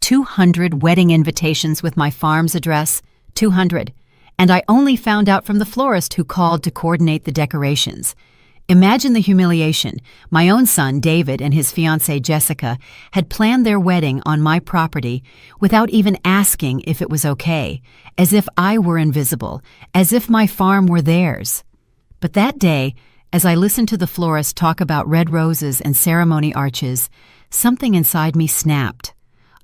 200 wedding invitations with my farm's address, 200, and I only found out from the florist who called to coordinate the decorations. Imagine the humiliation. My own son, David, and his fiancée, Jessica, had planned their wedding on my property without even asking if it was okay, as if I were invisible, as if my farm were theirs. But that day, as I listened to the florist talk about red roses and ceremony arches, something inside me snapped.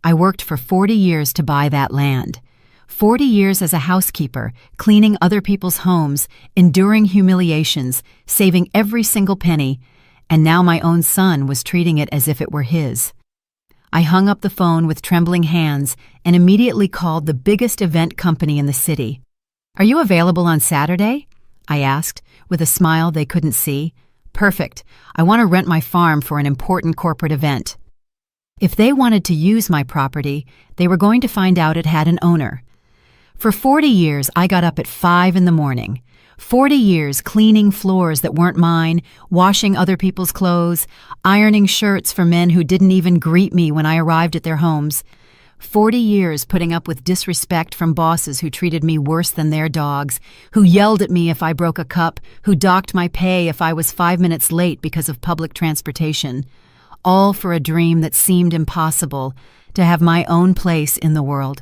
I worked for 40 years to buy that land. 40 years as a housekeeper, cleaning other people's homes, enduring humiliations, saving every single penny, and now my own son was treating it as if it were his. I hung up the phone with trembling hands and immediately called the biggest event company in the city. "Are you available on Saturday?" I asked, with a smile they couldn't see. "Perfect. I want to rent my farm for an important corporate event." If they wanted to use my property, they were going to find out it had an owner. For 40 years, I got up at 5 in the morning. 40 years cleaning floors that weren't mine, washing other people's clothes, ironing shirts for men who didn't even greet me when I arrived at their homes. 40 years putting up with disrespect from bosses who treated me worse than their dogs, who yelled at me if I broke a cup, who docked my pay if I was 5 minutes late because of public transportation. All for a dream that seemed impossible, to have my own place in the world.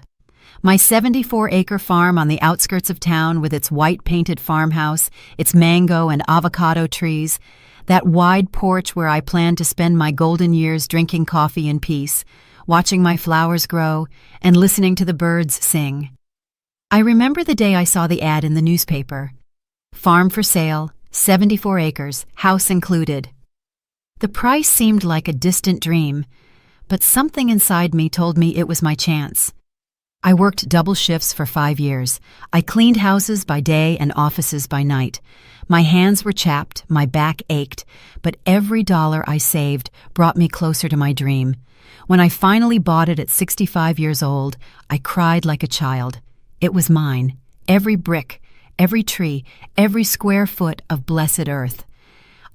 My 74-acre farm on the outskirts of town with its white-painted farmhouse, its mango and avocado trees, that wide porch where I planned to spend my golden years drinking coffee in peace, watching my flowers grow, and listening to the birds sing. I remember the day I saw the ad in the newspaper. Farm for sale, 74 acres, house included. The price seemed like a distant dream, but something inside me told me it was my chance. I worked double shifts for 5 years. I cleaned houses by day and offices by night. My hands were chapped, my back ached, but every dollar I saved brought me closer to my dream. When I finally bought it at 65 years old, I cried like a child. It was mine, every brick, every tree, every square foot of blessed earth.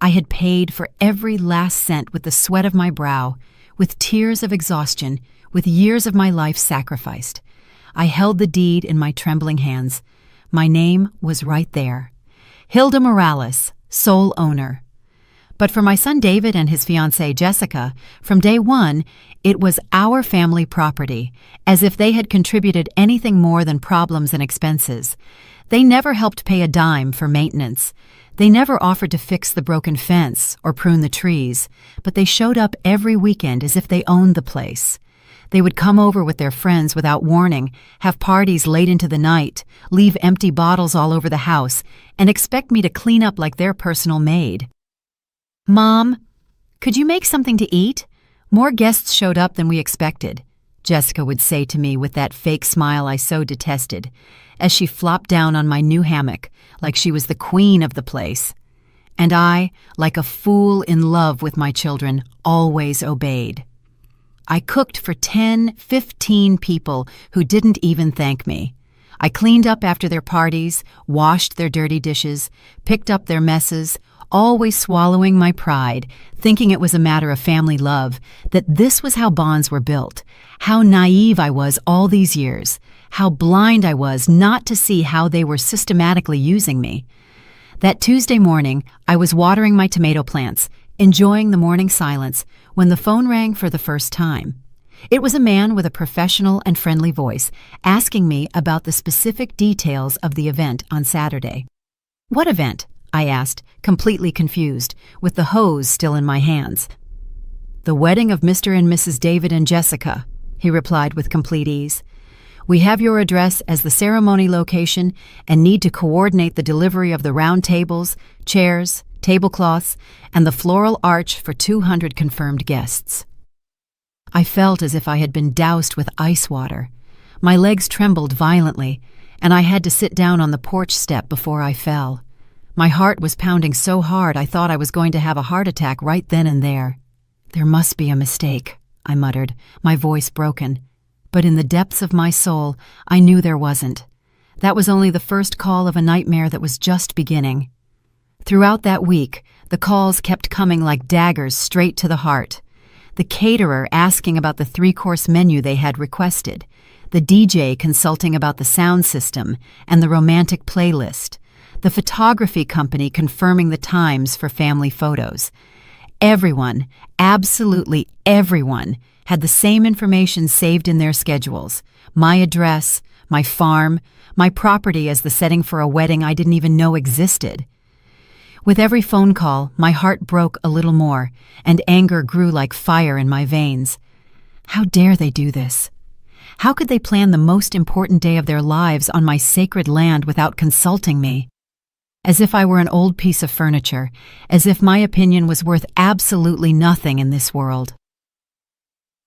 I had paid for every last cent with the sweat of my brow, with tears of exhaustion, with years of my life sacrificed. I held the deed in my trembling hands. My name was right there. Hilda Morales, sole owner. But for my son David and his fiancée Jessica, from day one, it was our family property, as if they had contributed anything more than problems and expenses. They never helped pay a dime for maintenance. They never offered to fix the broken fence or prune the trees, but they showed up every weekend as if they owned the place. They would come over with their friends without warning, have parties late into the night, leave empty bottles all over the house, and expect me to clean up like their personal maid. "Mom, could you make something to eat? More guests showed up than we expected," Jessica would say to me with that fake smile I so detested, as she flopped down on my new hammock like she was the queen of the place. And I, like a fool in love with my children, always obeyed. I cooked for 10, 15 people who didn't even thank me. I cleaned up after their parties, washed their dirty dishes, picked up their messes, always swallowing my pride, thinking it was a matter of family love, that this was how bonds were built, how naive I was all these years, how blind I was not to see how they were systematically using me. That Tuesday morning, I was watering my tomato plants, enjoying the morning silence, when the phone rang for the first time. It was a man with a professional and friendly voice, asking me about the specific details of the event on Saturday. "What event?" I asked, completely confused, with the hose still in my hands. "The wedding of Mr. and Mrs. David and Jessica," he replied with complete ease. "We have your address as the ceremony location and need to coordinate the delivery of the round tables, chairs, tablecloths, and the floral arch for 200 confirmed guests." I felt as if I had been doused with ice water. My legs trembled violently, and I had to sit down on the porch step before I fell. My heart was pounding so hard I thought I was going to have a heart attack right then and there. "There must be a mistake," I muttered, my voice broken. But in the depths of my soul, I knew there wasn't. That was only the first call of a nightmare that was just beginning. Throughout that week, the calls kept coming like daggers straight to the heart. the caterer asking about the 3-course menu they had requested, the DJ consulting about the sound system and the romantic playlist, the photography company confirming the times for family photos. Everyone, absolutely everyone, had the same information saved in their schedules: my address, my farm, my property as the setting for a wedding I didn't even know existed. With every phone call, my heart broke a little more, and anger grew like fire in my veins. How dare they do this? How could they plan the most important day of their lives on my sacred land without consulting me? As if I were an old piece of furniture, as if my opinion was worth absolutely nothing in this world.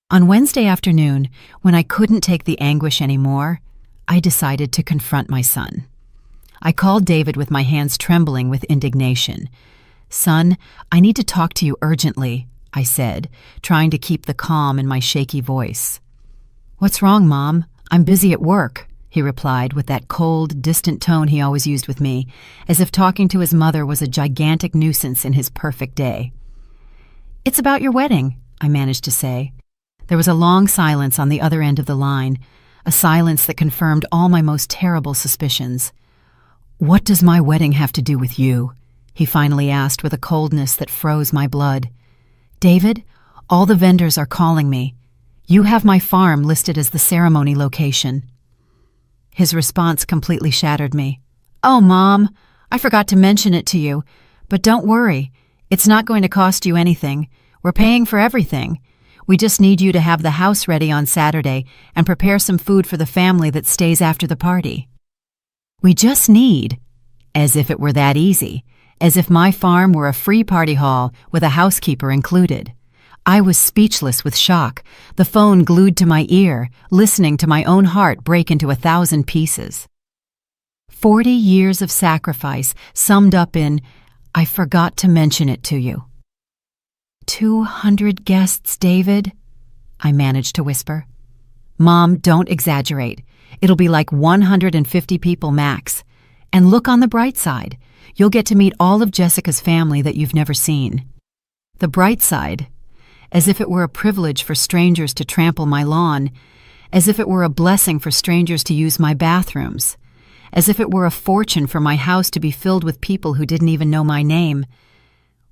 On Wednesday afternoon, when I couldn't take the anguish anymore, I decided to confront my son. I called David with my hands trembling with indignation. "Son, I need to talk to you urgently," I said, trying to keep the calm in my shaky voice. "What's wrong, Mom? I'm busy at work," he replied with that cold, distant tone he always used with me, as if talking to his mother was a gigantic nuisance in his perfect day. "It's about your wedding," I managed to say. There was a long silence on the other end of the line, a silence that confirmed all my most terrible suspicions. "What does my wedding have to do with you?" he finally asked with a coldness that froze my blood. "David, all the vendors are calling me. You have my farm listed as the ceremony location." His response completely shattered me. "Oh, Mom, I forgot to mention it to you. But don't worry, it's not going to cost you anything. We're paying for everything. We just need you to have the house ready on Saturday and prepare some food for the family that stays after the party." We just need, as if it were that easy, as if my farm were a free party hall with a housekeeper included. I was speechless with shock, the phone glued to my ear, listening to my own heart break into 1,000 pieces. 40 years of sacrifice summed up in, "I forgot to mention it to you." 200 guests, David, I managed to whisper. "Mom, don't exaggerate. It'll be like 150 people max. And look on the bright side. You'll get to meet all of Jessica's family that you've never seen." The bright side, as if it were a privilege for strangers to trample my lawn, as if it were a blessing for strangers to use my bathrooms, as if it were a fortune for my house to be filled with people who didn't even know my name.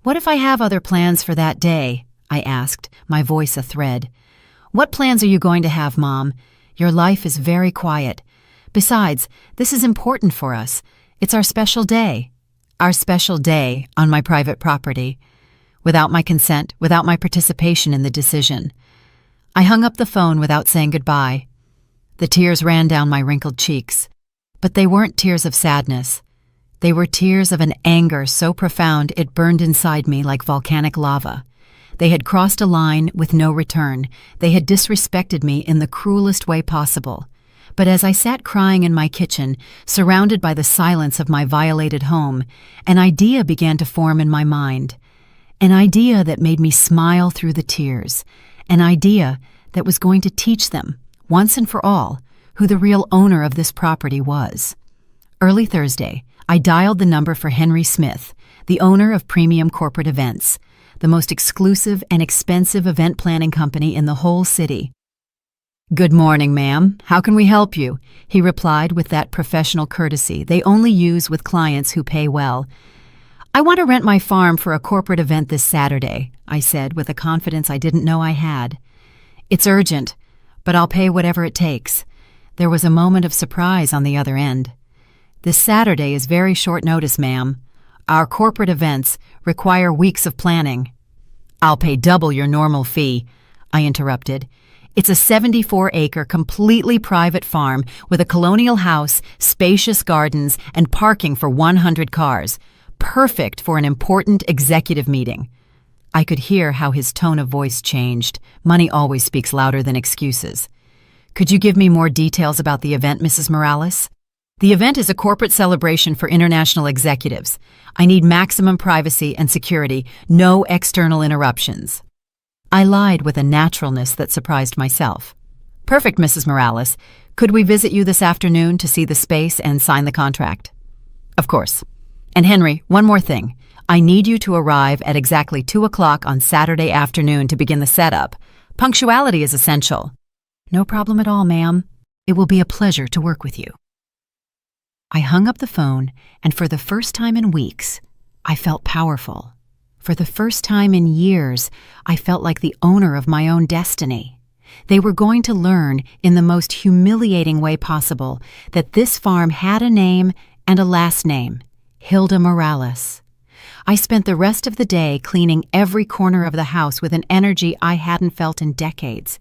"What if I have other plans for that day?" I asked, my voice a thread. "What plans are you going to have, Mom? Your life is very quiet. Besides, this is important for us. It's our special day. Our special day on my private property. Without my consent, without my participation in the decision." I hung up the phone without saying goodbye. The tears ran down my wrinkled cheeks. But they weren't tears of sadness. They were tears of an anger so profound it burned inside me like volcanic lava. They had crossed a line with no return. They had disrespected me in the cruelest way possible. But as I sat crying in my kitchen, surrounded by the silence of my violated home, an idea began to form in my mind. An idea that made me smile through the tears. An idea that was going to teach them, once and for all, who the real owner of this property was. Early Thursday, I dialed the number for Henry Smith, the owner of Premium Corporate Events, the most exclusive and expensive event planning company in the whole city. "Good morning, ma'am. How can we help you?" he replied with that professional courtesy they only use with clients who pay well. "I want to rent my farm for a corporate event this Saturday," I said with a confidence I didn't know I had. "It's urgent, but I'll pay whatever it takes." There was a moment of surprise on the other end. "This Saturday is very short notice, ma'am. Our corporate events require weeks of planning." "I'll pay double your normal fee," I interrupted. "It's a 74-acre, completely private farm with a colonial house, spacious gardens, and parking for 100 cars. Perfect for an important executive meeting." I could hear how his tone of voice changed. Money always speaks louder than excuses. "Could you give me more details about the event, Mrs. Morales?" "The event is a corporate celebration for international executives. I need maximum privacy and security, no external interruptions." I lied with a naturalness that surprised myself. "Perfect, Mrs. Morales. Could we visit you this afternoon to see the space and sign the contract?" "Of course. And Henry, one more thing. I need you to arrive at exactly 2 o'clock on Saturday afternoon to begin the setup. Punctuality is essential." "No problem at all, ma'am. It will be a pleasure to work with you." I hung up the phone, and for the first time in weeks, I felt powerful. For the first time in years, I felt like the owner of my own destiny. They were going to learn, in the most humiliating way possible, that this farm had a name and a last name, Hilda Morales. I spent the rest of the day cleaning every corner of the house with an energy I hadn't felt in decades.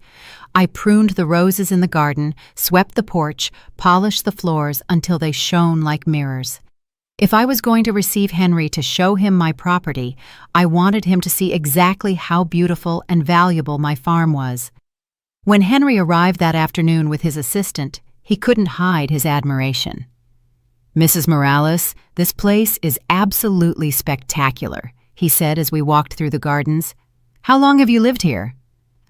I pruned the roses in the garden, swept the porch, polished the floors until they shone like mirrors. If I was going to receive Henry to show him my property, I wanted him to see exactly how beautiful and valuable my farm was. When Henry arrived that afternoon with his assistant, he couldn't hide his admiration. "Mrs. Morales, this place is absolutely spectacular," he said as we walked through the gardens. "How long have you lived here?"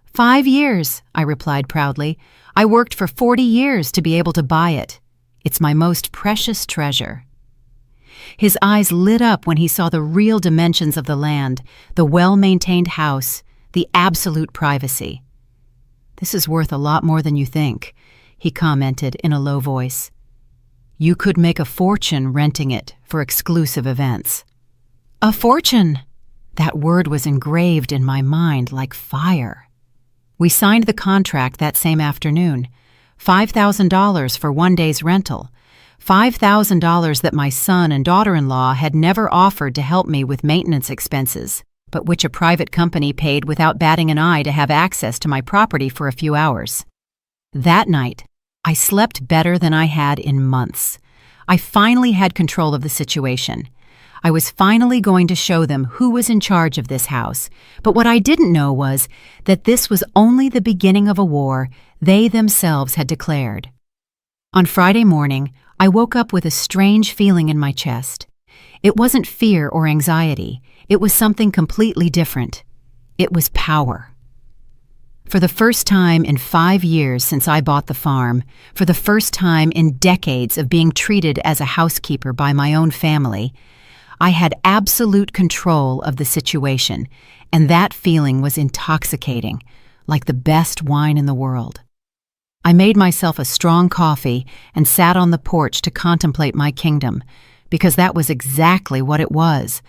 5 years, I replied proudly. "I worked for 40 years to be able to buy it. It's my most precious treasure." His eyes lit up when he saw the real dimensions of the land, the well-maintained house, the absolute privacy. "This is worth a lot more than you think," he commented in a low voice. "You could make a fortune renting it for exclusive events." A fortune! That word was engraved in my mind like fire. We signed the contract that same afternoon. $5,000 for one day's rental. $5,000 that my son and daughter-in-law had never offered to help me with maintenance expenses, but which a private company paid without batting an eye to have access to my property for a few hours. That night, I slept better than I had in months. I finally had control of the situation. I was finally going to show them who was in charge of this house, but what I didn't know was that this was only the beginning of a war they themselves had declared. On Friday morning, I woke up with a strange feeling in my chest. It wasn't fear or anxiety. It was something completely different. It was power. For the first time in 5 years since I bought the farm, for the first time in decades of being treated as a housekeeper by my own family, I had absolute control of the situation, and that feeling was intoxicating, like the best wine in the world. I made myself a strong coffee and sat on the porch to contemplate my kingdom, because that was exactly what it was.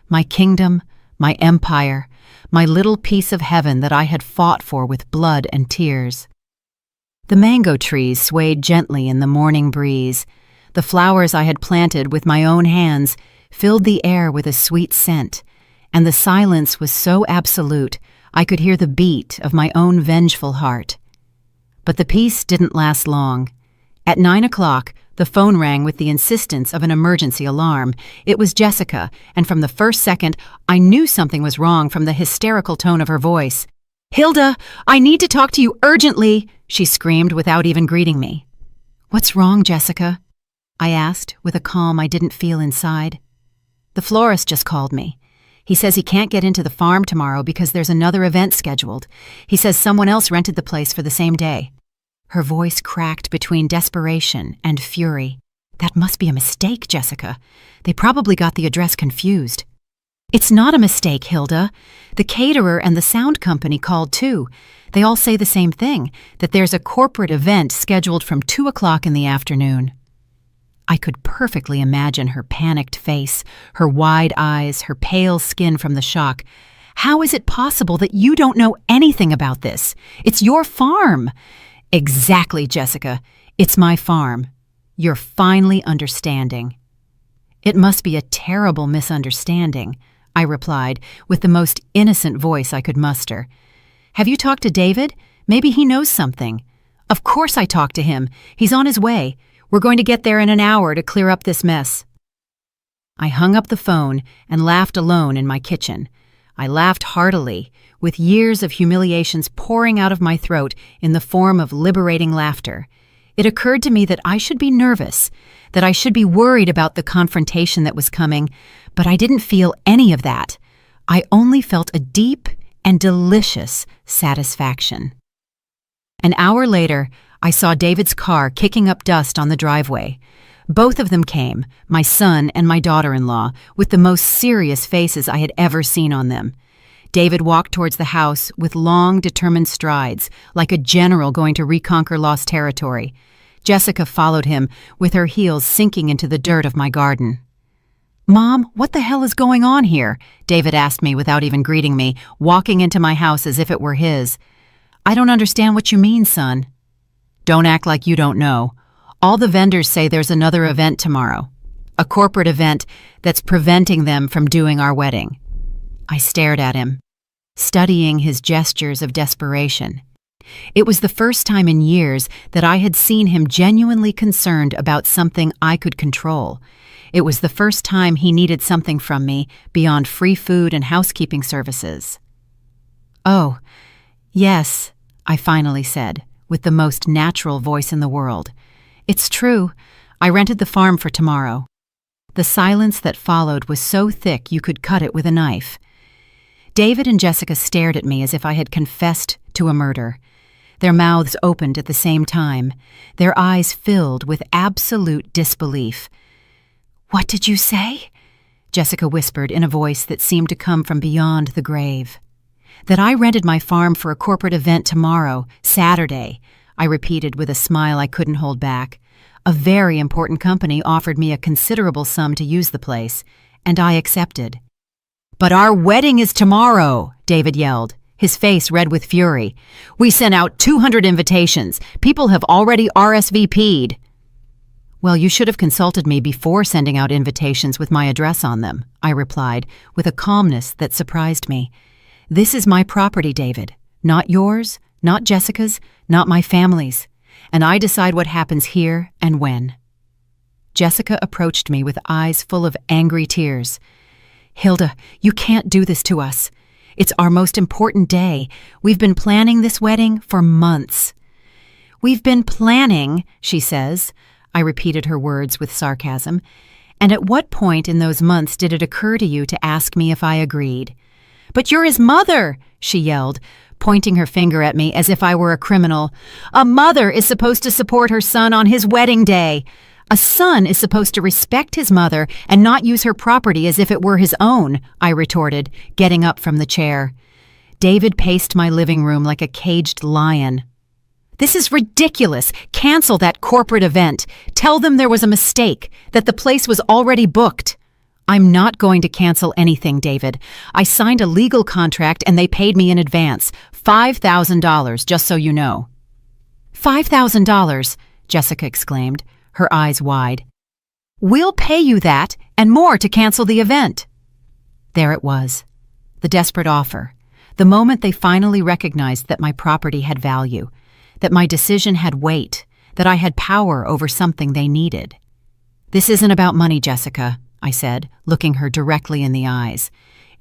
My kingdom, my empire, my little piece of heaven that I had fought for with blood and tears. The mango trees swayed gently in the morning breeze. The flowers I had planted with my own hands filled the air with a sweet scent, and the silence was so absolute I could hear the beat of my own vengeful heart. But the peace didn't last long. At 9 o'clock, the phone rang with the insistence of an emergency alarm. It was Jessica, and from the first second, I knew something was wrong from the hysterical tone of her voice. "Hilda, I need to talk to you urgently," she screamed without even greeting me. "What's wrong, Jessica?" I asked with a calm I didn't feel inside. "The florist just called me. He says he can't get into the farm tomorrow because there's another event scheduled. He says someone else rented the place for the same day." Her voice cracked between desperation and fury. "That must be a mistake, Jessica. They probably got the address confused." "It's not a mistake, Hilda. The caterer and the sound company called too. They all say the same thing, that there's a corporate event scheduled from 2 o'clock in the afternoon." I could perfectly imagine her panicked face, her wide eyes, her pale skin from the shock. "How is it possible that you don't know anything about this? It's your farm." "Exactly, Jessica. It's my farm. You're finally understanding." "It must be a terrible misunderstanding," I replied with the most innocent voice I could muster. "Have you talked to David? Maybe he knows something." "Of course I talked to him. He's on his way. We're going to get there in an hour to clear up this mess." I hung up the phone and laughed alone in my kitchen. I laughed heartily, with years of humiliations pouring out of my throat in the form of liberating laughter. It occurred to me that I should be nervous, that I should be worried about the confrontation that was coming, but I didn't feel any of that. I only felt a deep and delicious satisfaction. An hour later, I saw David's car kicking up dust on the driveway. Both of them came, my son and my daughter-in-law, with the most serious faces I had ever seen on them. David walked towards the house with long, determined strides, like a general going to reconquer lost territory. Jessica followed him, with her heels sinking into the dirt of my garden. "Mom, what the hell is going on here?" David asked me without even greeting me, walking into my house as if it were his. "I don't understand what you mean, son." "Don't act like you don't know. All the vendors say there's another event tomorrow. A corporate event that's preventing them from doing our wedding." I stared at him, studying his gestures of desperation. It was the first time in years that I had seen him genuinely concerned about something I could control. It was the first time he needed something from me beyond free food and housekeeping services. "Oh, yes," I finally said, with the most natural voice in the world. "It's true. I rented the farm for tomorrow." The silence that followed was so thick you could cut it with a knife. David and Jessica stared at me as if I had confessed to a murder. Their mouths opened at the same time, their eyes filled with absolute disbelief. "What did you say?" Jessica whispered in a voice that seemed to come from beyond the grave. "That I rented my farm for a corporate event tomorrow, Saturday," I repeated with a smile I couldn't hold back. "A very important company offered me a considerable sum to use the place, and I accepted." "But our wedding is tomorrow," David yelled, his face red with fury. "We sent out 200 invitations. People have already RSVP'd. "Well, you should have consulted me before sending out invitations with my address on them," I replied, with a calmness that surprised me. "This is my property, David. Not yours, not Jessica's, not my family's. And I decide what happens here and when." Jessica approached me with eyes full of angry tears. "Hilda, you can't do this to us. It's our most important day. We've been planning this wedding for months." "We've been planning," she says. I repeated her words with sarcasm. "And at what point in those months did it occur to you to ask me if I agreed?" "But you're his mother," she yelled, pointing her finger at me as if I were a criminal. "A mother is supposed to support her son on his wedding day. A son is supposed to respect his mother and not use her property as if it were his own," I retorted, getting up from the chair. David paced my living room like a caged lion. "This is ridiculous. Cancel that corporate event. Tell them there was a mistake, that the place was already booked." "I'm not going to cancel anything, David. I signed a legal contract and they paid me in advance, $5,000, just so you know." "$5,000, Jessica exclaimed, her eyes wide. "We'll pay you that and more to cancel the event." There it was, the desperate offer, the moment they finally recognized that my property had value, that my decision had weight, that I had power over something they needed. "This isn't about money, Jessica," I said, looking her directly in the eyes.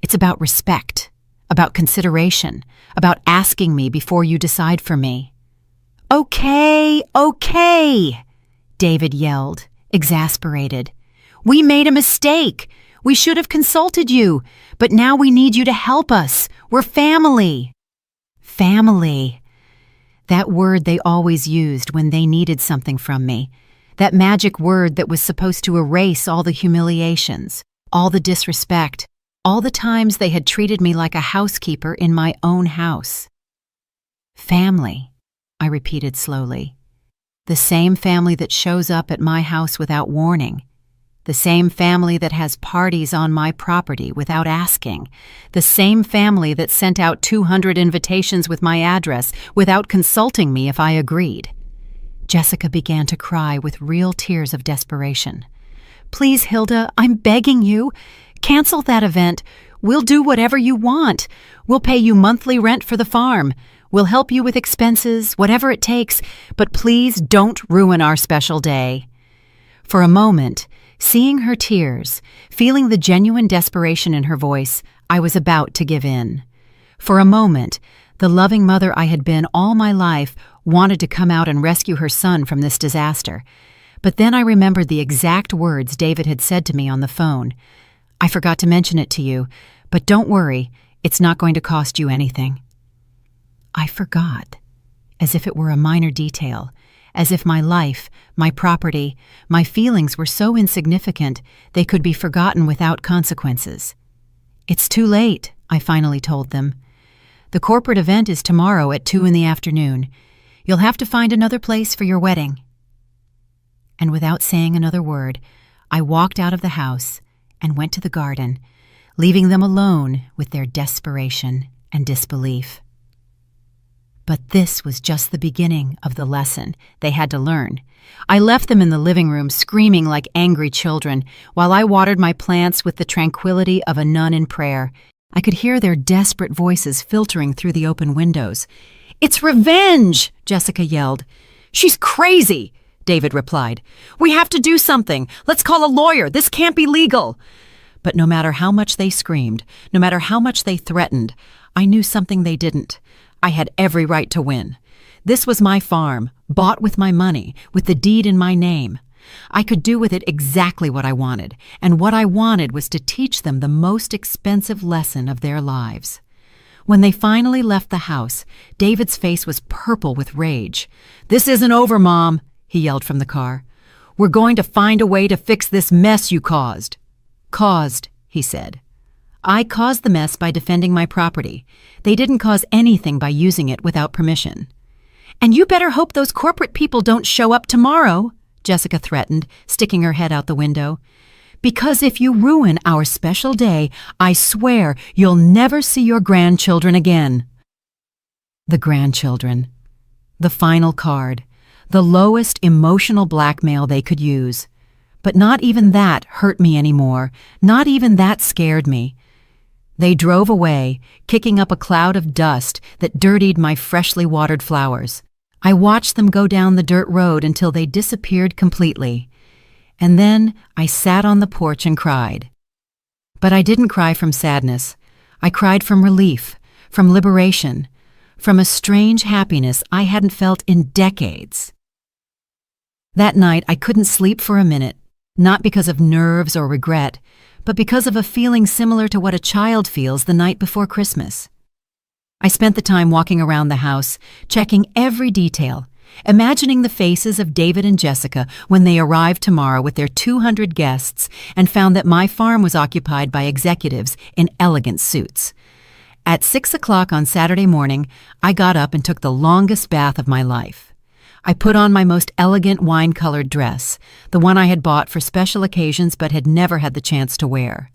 "It's about respect, about consideration, about asking me before you decide for me." "Okay, David yelled, exasperated. "We made a mistake. We should have consulted you, but now we need you to help us. We're family." Family. That word they always used when they needed something from me. That magic word that was supposed to erase all the humiliations, all the disrespect, all the times they had treated me like a housekeeper in my own house. "Family," I repeated slowly. "The same family that shows up at my house without warning. The same family that has parties on my property without asking. The same family that sent out 200 invitations with my address without consulting me if I agreed." Jessica began to cry with real tears of desperation. "Please, Hilda, I'm begging you. Cancel that event. We'll do whatever you want. We'll pay you monthly rent for the farm. We'll help you with expenses, whatever it takes, but please don't ruin our special day." For a moment, seeing her tears, feeling the genuine desperation in her voice, I was about to give in. For a moment, the loving mother I had been all my life wanted to come out and rescue her son from this disaster. But then I remembered the exact words David had said to me on the phone. "I forgot to mention it to you, but don't worry, it's not going to cost you anything." I forgot, as if it were a minor detail, as if my life, my property, my feelings were so insignificant they could be forgotten without consequences. "It's too late," I finally told them. "The corporate event is tomorrow at 2 in the afternoon. You'll have to find another place for your wedding." And without saying another word, I walked out of the house and went to the garden, leaving them alone with their desperation and disbelief. But this was just the beginning of the lesson they had to learn. I left them in the living room screaming like angry children while I watered my plants with the tranquility of a nun in prayer. I could hear their desperate voices filtering through the open windows. "It's revenge!" Jessica yelled. "She's crazy!" David replied. "We have to do something. Let's call a lawyer. This can't be legal." But no matter how much they screamed, no matter how much they threatened, I knew something they didn't. I had every right to win. This was my farm, bought with my money, with the deed in my name. I could do with it exactly what I wanted, and what I wanted was to teach them the most expensive lesson of their lives. When they finally left the house, David's face was purple with rage. "This isn't over, Mom," he yelled from the car. "We're going to find a way to fix this mess you caused." "Caused," he said. "I caused the mess by defending my property. They didn't cause anything by using it without permission." "And you better hope those corporate people don't show up tomorrow," Jessica threatened, sticking her head out the window. "Because if you ruin our special day, I swear you'll never see your grandchildren again." The grandchildren. The final card. The lowest emotional blackmail they could use. But not even that hurt me anymore. Not even that scared me. They drove away, kicking up a cloud of dust that dirtied my freshly watered flowers. I watched them go down the dirt road until they disappeared completely. And then I sat on the porch and cried. But I didn't cry from sadness. I cried from relief, from liberation, from a strange happiness I hadn't felt in decades. That night I couldn't sleep for a minute, not because of nerves or regret, but because of a feeling similar to what a child feels the night before Christmas. I spent the time walking around the house, checking every detail, imagining the faces of David and Jessica when they arrived tomorrow with their 200 guests and found that my farm was occupied by executives in elegant suits. At 6 o'clock on Saturday morning, I got up and took the longest bath of my life. I put on my most elegant wine-colored dress, the one I had bought for special occasions but had never had the chance to wear.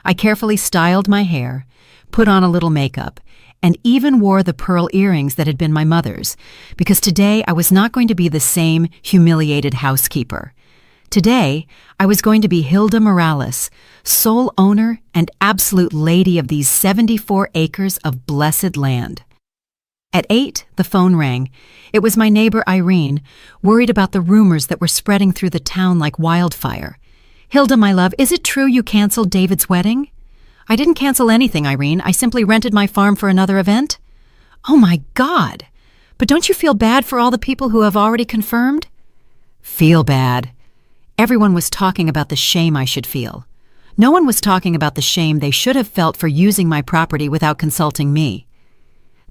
I carefully styled my hair, put on a little makeup, and even wore the pearl earrings that had been my mother's, because today I was not going to be the same humiliated housekeeper. Today, I was going to be Hilda Morales, sole owner and absolute lady of these 74 acres of blessed land. At 8, the phone rang. It was my neighbor Irene, worried about the rumors that were spreading through the town like wildfire. "Hilda, my love, is it true you canceled David's wedding?" "I didn't cancel anything, Irene. I simply rented my farm for another event." "Oh my God! But don't you feel bad for all the people who have already confirmed?" "Feel bad?" Everyone was talking about the shame I should feel. No one was talking about the shame they should have felt for using my property without consulting me.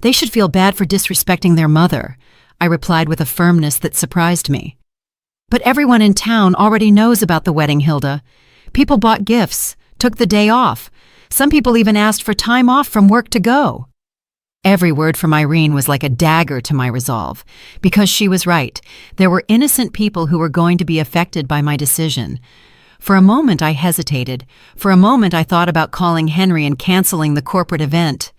"They should feel bad for disrespecting their mother," I replied with a firmness that surprised me. "But everyone in town already knows about the wedding, Hilda. People bought gifts, took the day off. Some people even asked for time off from work to go." Every word from Irene was like a dagger to my resolve, because she was right. There were innocent people who were going to be affected by my decision. For a moment I hesitated. For a moment I thought about calling Henry and canceling the corporate event.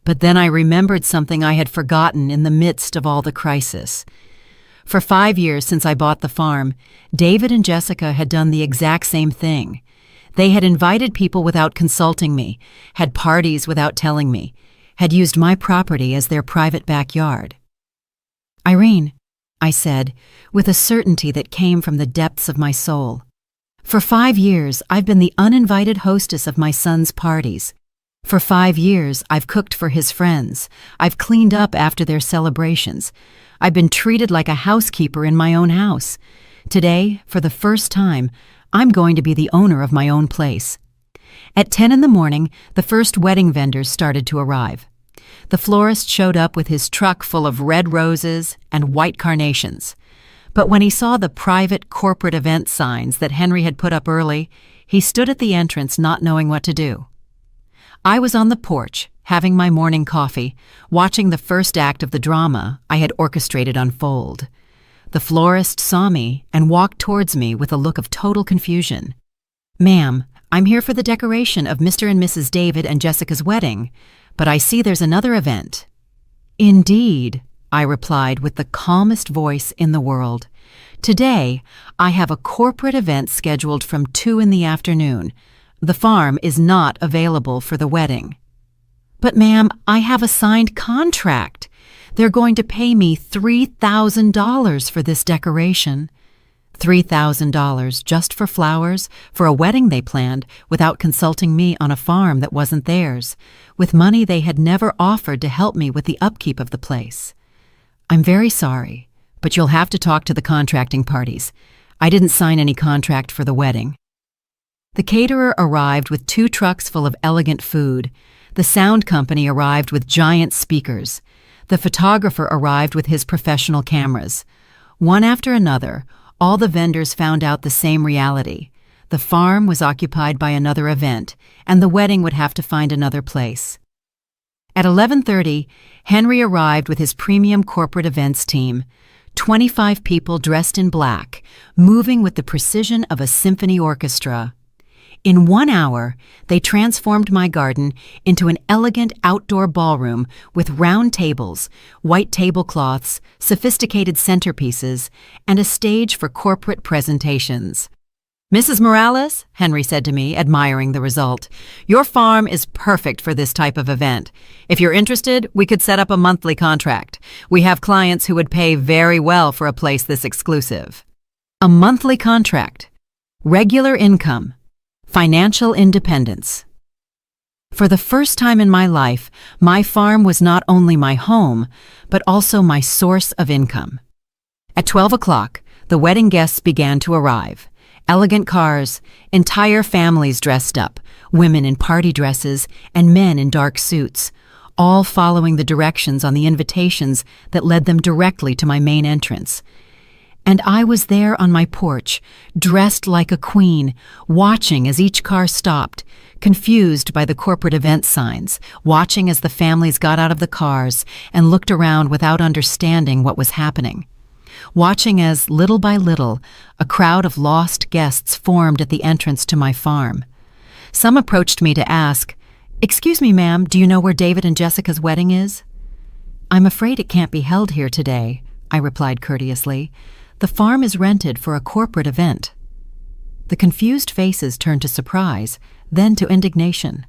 But then I remembered something I had forgotten in the midst of all the crisis. For 5 years since I bought the farm, David and Jessica had done the exact same thing. They had invited people without consulting me, had parties without telling me, had used my property as their private backyard. "Irene," I said, with a certainty that came from the depths of my soul, "for 5 years I've been the uninvited hostess of my son's parties. For 5 years, I've cooked for his friends. I've cleaned up after their celebrations. I've been treated like a housekeeper in my own house. Today, for the first time, I'm going to be the owner of my own place." At 10 in the morning, the first wedding vendors started to arrive. The florist showed up with his truck full of red roses and white carnations. But when he saw the private corporate event signs that Henry had put up early, he stood at the entrance not knowing what to do. I was on the porch, having my morning coffee, watching the first act of the drama I had orchestrated unfold. The florist saw me and walked towards me with a look of total confusion. "Ma'am, I'm here for the decoration of Mr. and Mrs. David and Jessica's wedding, but I see there's another event." "Indeed," I replied with the calmest voice in the world. "Today, I have a corporate event scheduled from 2 in the afternoon. The farm is not available for the wedding." "But ma'am, I have a signed contract. They're going to pay me $3,000 for this decoration." $3,000 just for flowers, for a wedding they planned without consulting me on a farm that wasn't theirs, with money they had never offered to help me with the upkeep of the place. "I'm very sorry, but you'll have to talk to the contracting parties. I didn't sign any contract for the wedding." The caterer arrived with 2 trucks full of elegant food. The sound company arrived with giant speakers. The photographer arrived with his professional cameras. One after another, all the vendors found out the same reality. The farm was occupied by another event, and the wedding would have to find another place. At 11:30, Henry arrived with his premium corporate events team, 25 people dressed in black, moving with the precision of a symphony orchestra. In 1 hour, they transformed my garden into an elegant outdoor ballroom with round tables, white tablecloths, sophisticated centerpieces, and a stage for corporate presentations. "Mrs. Morales," Henry said to me, admiring the result, "your farm is perfect for this type of event. If you're interested, we could set up a monthly contract. We have clients who would pay very well for a place this exclusive." A monthly contract. Regular income. Financial independence. For the first time in my life, my farm was not only my home, but also my source of income. At 12 o'clock, the wedding guests began to arrive. Elegant cars, entire families dressed up, women in party dresses and men in dark suits, all following the directions on the invitations that led them directly to my main entrance. And I was there on my porch, dressed like a queen, watching as each car stopped, confused by the corporate event signs, watching as the families got out of the cars and looked around without understanding what was happening. Watching as, little by little, a crowd of lost guests formed at the entrance to my farm. Some approached me to ask, "Excuse me, ma'am, do you know where David and Jessica's wedding is?" "I'm afraid it can't be held here today," I replied courteously. "The farm is rented for a corporate event." The confused faces turned to surprise, then to indignation.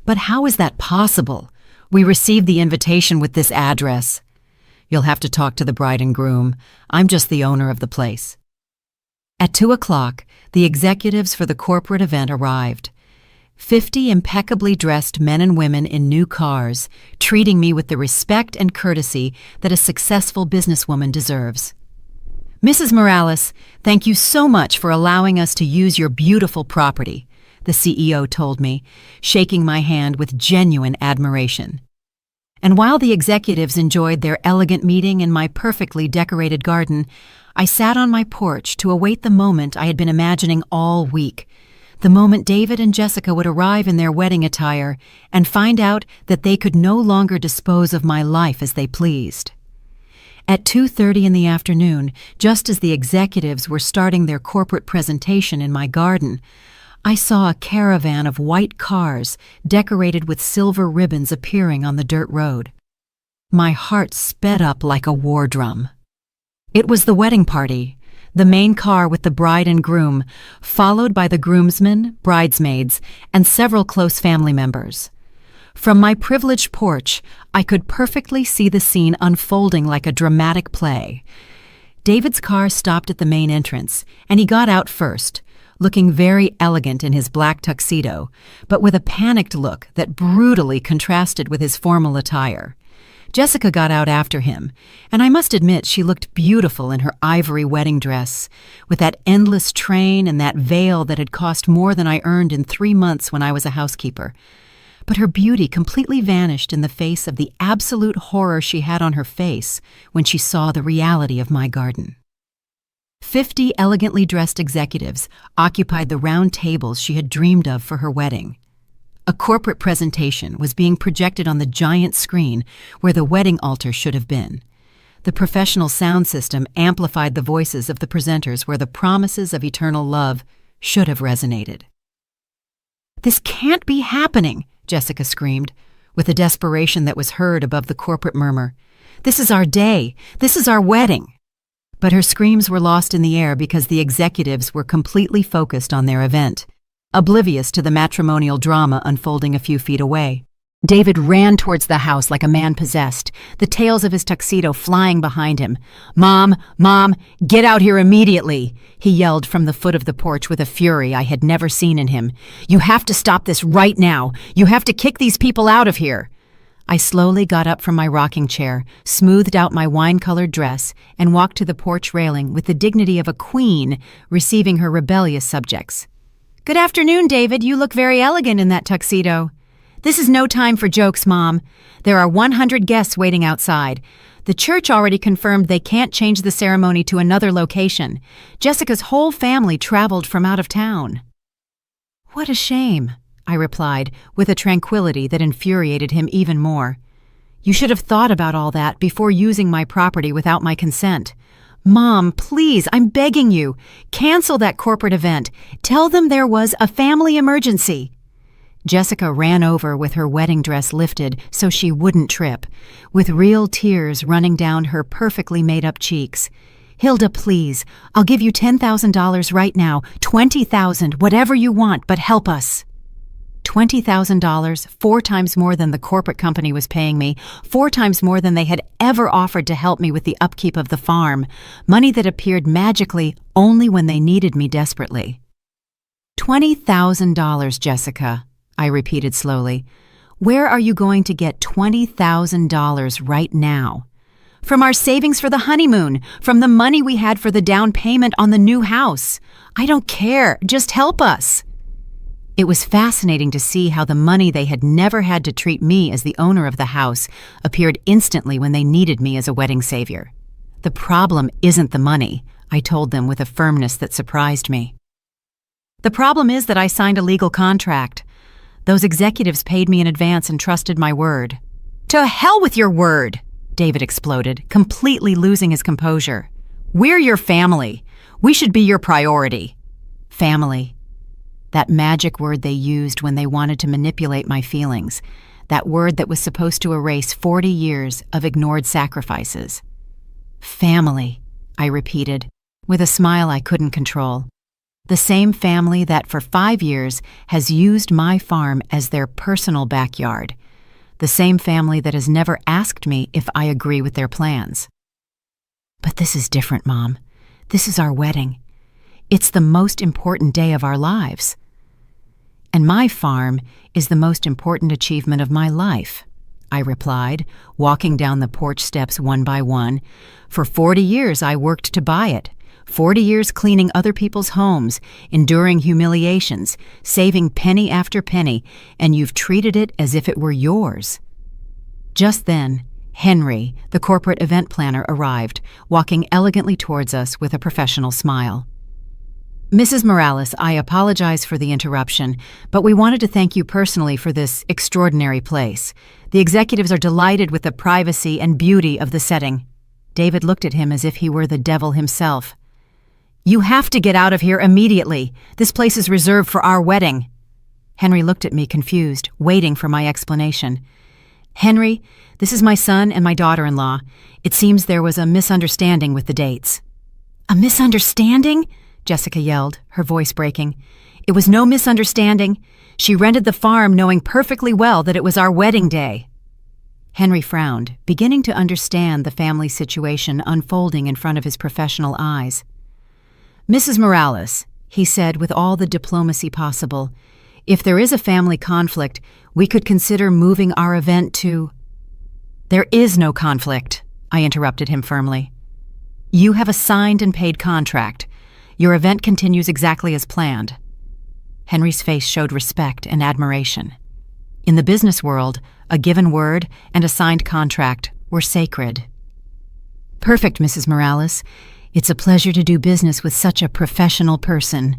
"But how is that possible? We received the invitation with this address." "You'll have to talk to the bride and groom. I'm just the owner of the place." At 2 o'clock, the executives for the corporate event arrived. 50 impeccably dressed men and women in new cars, treating me with the respect and courtesy that a successful businesswoman deserves. "Mrs. Morales, thank you so much for allowing us to use your beautiful property," the CEO told me, shaking my hand with genuine admiration. And while the executives enjoyed their elegant meeting in my perfectly decorated garden, I sat on my porch to await the moment I had been imagining all week, the moment David and Jessica would arrive in their wedding attire and find out that they could no longer dispose of my life as they pleased. At 2:30 in the afternoon, just as the executives were starting their corporate presentation in my garden, I saw a caravan of white cars decorated with silver ribbons appearing on the dirt road. My heart sped up like a war drum. It was the wedding party, the main car with the bride and groom, followed by the groomsmen, bridesmaids, and several close family members. From my privileged porch, I could perfectly see the scene unfolding like a dramatic play. David's car stopped at the main entrance, and he got out first, looking very elegant in his black tuxedo, but with a panicked look that brutally contrasted with his formal attire. Jessica got out after him, and I must admit she looked beautiful in her ivory wedding dress, with that endless train and that veil that had cost more than I earned in 3 months when I was a housekeeper. But her beauty completely vanished in the face of the absolute horror she had on her face when she saw the reality of my garden. 50 elegantly dressed executives occupied the round tables she had dreamed of for her wedding. A corporate presentation was being projected on the giant screen where the wedding altar should have been. The professional sound system amplified the voices of the presenters where the promises of eternal love should have resonated. "This can't be happening," Jessica screamed, with a desperation that was heard above the corporate murmur. "This is our day. This is our wedding." But her screams were lost in the air because the executives were completely focused on their event, oblivious to the matrimonial drama unfolding a few feet away. David ran towards the house like a man possessed, the tails of his tuxedo flying behind him. Mom, get out here immediately!" he yelled from the foot of the porch with a fury I had never seen in him. "You have to stop this right now! You have to kick these people out of here!" I slowly got up from my rocking chair, smoothed out my wine-colored dress, and walked to the porch railing with the dignity of a queen receiving her rebellious subjects. "Good afternoon, David. You look very elegant in that tuxedo." "This is no time for jokes, Mom. There are 100 guests waiting outside. The church already confirmed they can't change the ceremony to another location. Jessica's whole family traveled from out of town." "What a shame," I replied, with a tranquility that infuriated him even more. "You should have thought about all that before using my property without my consent. Mom, please, I'm begging you. Cancel that corporate event. Tell them there was a family emergency." Jessica ran over with her wedding dress lifted so she wouldn't trip, with real tears running down her perfectly made-up cheeks. "Hilda, please, I'll give you $10,000 right now, $20,000, whatever you want, but help us." $20,000, 4 times more than the corporate company was paying me, 4 times more than they had ever offered to help me with the upkeep of the farm, money that appeared magically only when they needed me desperately. $20,000, Jessica, I repeated slowly. Where are you going to get $20,000 right now? From our savings for the honeymoon, from the money we had for the down payment on the new house. I don't care, just help us. It was fascinating to see how the money they had never had to treat me as the owner of the house appeared instantly when they needed me as a wedding savior. The problem isn't the money, I told them with a firmness that surprised me. The problem is that I signed a legal contract. Those executives paid me in advance and trusted my word. To hell with your word, David exploded, completely losing his composure. We're your family. We should be your priority. Family. That magic word they used when they wanted to manipulate my feelings. That word that was supposed to erase 40 years of ignored sacrifices. Family, I repeated, with a smile I couldn't control. The same family that for 5 years has used my farm as their personal backyard. The same family that has never asked me if I agree with their plans. But this is different, Mom. This is our wedding. It's the most important day of our lives. And my farm is the most important achievement of my life, I replied, walking down the porch steps one by one. For 40 years I worked to buy it. 40 years cleaning other people's homes, enduring humiliations, saving penny after penny, and you've treated it as if it were yours. Just then, Henry, the corporate event planner, arrived, walking elegantly towards us with a professional smile. Mrs. Morales, I apologize for the interruption, but we wanted to thank you personally for this extraordinary place. The executives are delighted with the privacy and beauty of the setting. David looked at him as if he were the devil himself. You have to get out of here immediately. This place is reserved for our wedding. Henry looked at me confused, waiting for my explanation. Henry, this is my son and my daughter-in-law. It seems there was a misunderstanding with the dates. A misunderstanding? Jessica yelled, her voice breaking. It was no misunderstanding. She rented the farm knowing perfectly well that it was our wedding day. Henry frowned, beginning to understand the family situation unfolding in front of his professional eyes. Mrs. Morales, he said with all the diplomacy possible, if there is a family conflict, we could consider moving our event to... There is no conflict, I interrupted him firmly. You have a signed and paid contract. Your event continues exactly as planned. Henry's face showed respect and admiration. In the business world, a given word and a signed contract were sacred. Perfect, Mrs. Morales. It's a pleasure to do business with such a professional person."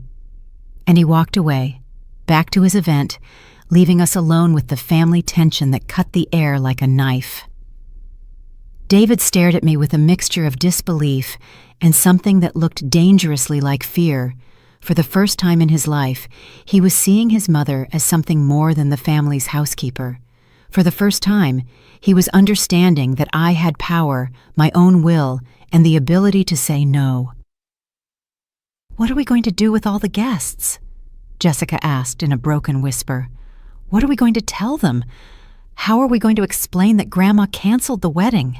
And he walked away, back to his event, leaving us alone with the family tension that cut the air like a knife. David stared at me with a mixture of disbelief and something that looked dangerously like fear. For the first time in his life, he was seeing his mother as something more than the family's housekeeper. For the first time, he was understanding that I had power, my own will, and the ability to say no. "What are we going to do with all the guests?" Jessica asked in a broken whisper. "What are we going to tell them? How are we going to explain that Grandma canceled the wedding?"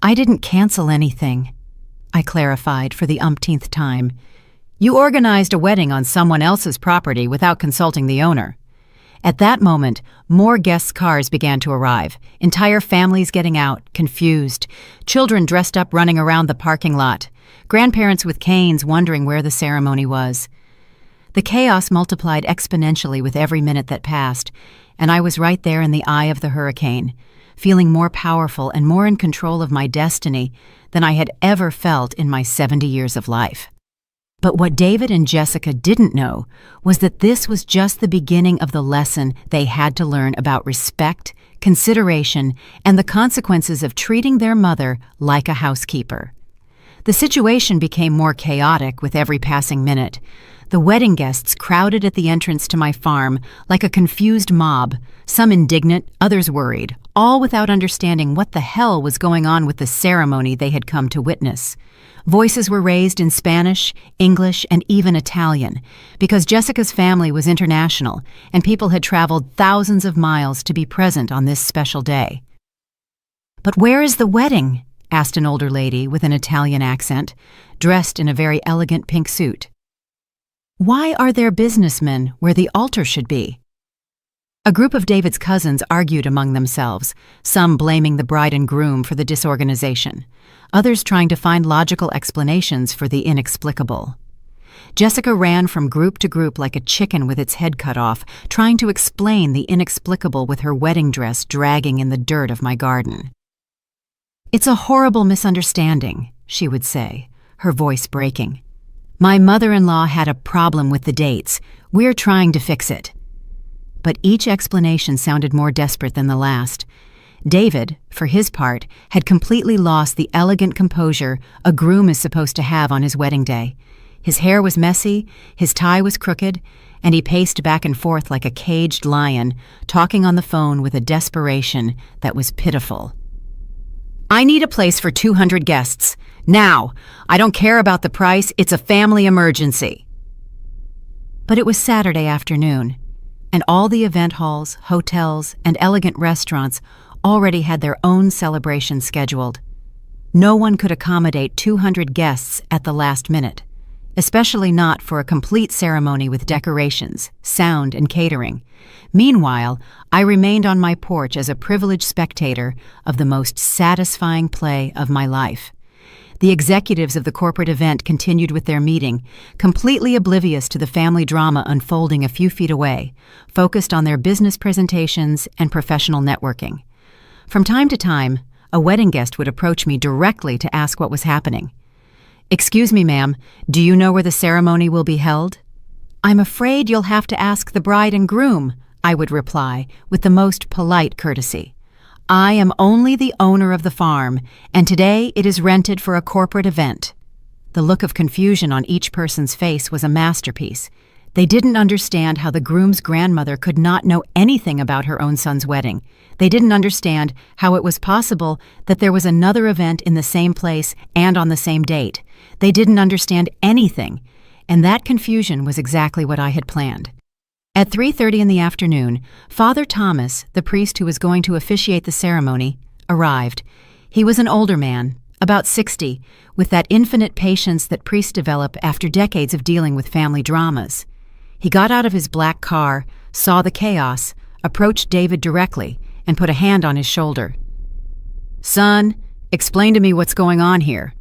"I didn't cancel anything," I clarified for the umpteenth time. "You organized a wedding on someone else's property without consulting the owner." At that moment, more guests' cars began to arrive, entire families getting out, confused, children dressed up running around the parking lot, grandparents with canes wondering where the ceremony was. The chaos multiplied exponentially with every minute that passed, and I was right there in the eye of the hurricane, feeling more powerful and more in control of my destiny than I had ever felt in my 70 years of life. But what David and Jessica didn't know was that this was just the beginning of the lesson they had to learn about respect, consideration, and the consequences of treating their mother like a housekeeper. The situation became more chaotic with every passing minute. The wedding guests crowded at the entrance to my farm like a confused mob, some indignant, others worried, all without understanding what the hell was going on with the ceremony they had come to witness. Voices were raised in Spanish, English, and even Italian, because Jessica's family was international and people had traveled thousands of miles to be present on this special day. "But where is the wedding?" asked an older lady with an Italian accent, dressed in a very elegant pink suit. "Why are there businessmen where the altar should be?" A group of David's cousins argued among themselves, some blaming the bride and groom for the disorganization, others trying to find logical explanations for the inexplicable. Jessica ran from group to group like a chicken with its head cut off, trying to explain the inexplicable with her wedding dress dragging in the dirt of my garden. "It's a horrible misunderstanding," she would say, her voice breaking. "My mother-in-law had a problem with the dates. We're trying to fix it." But each explanation sounded more desperate than the last. David, for his part, had completely lost the elegant composure a groom is supposed to have on his wedding day. His hair was messy, his tie was crooked, and he paced back and forth like a caged lion, talking on the phone with a desperation that was pitiful. "I need a place for 200 guests. Now! I don't care about the price, it's a family emergency." But it was Saturday afternoon, and all the event halls, hotels, and elegant restaurants already had their own celebrations scheduled. No one could accommodate 200 guests at the last minute, especially not for a complete ceremony with decorations, sound, and catering. Meanwhile, I remained on my porch as a privileged spectator of the most satisfying play of my life. The executives of the corporate event continued with their meeting, completely oblivious to the family drama unfolding a few feet away, focused on their business presentations and professional networking. From time to time, a wedding guest would approach me directly to ask what was happening. "Excuse me, ma'am, do you know where the ceremony will be held?" "I'm afraid you'll have to ask the bride and groom," I would reply with the most polite courtesy. "I am only the owner of the farm, and today it is rented for a corporate event." The look of confusion on each person's face was a masterpiece. They didn't understand how the groom's grandmother could not know anything about her own son's wedding. They didn't understand how it was possible that there was another event in the same place and on the same date. They didn't understand anything, and that confusion was exactly what I had planned. At 3:30 in the afternoon, Father Thomas, the priest who was going to officiate the ceremony, arrived. He was an older man, about 60, with that infinite patience that priests develop after decades of dealing with family dramas. He got out of his black car, saw the chaos, approached David directly, and put a hand on his shoulder. "Son, explain to me what's going on here."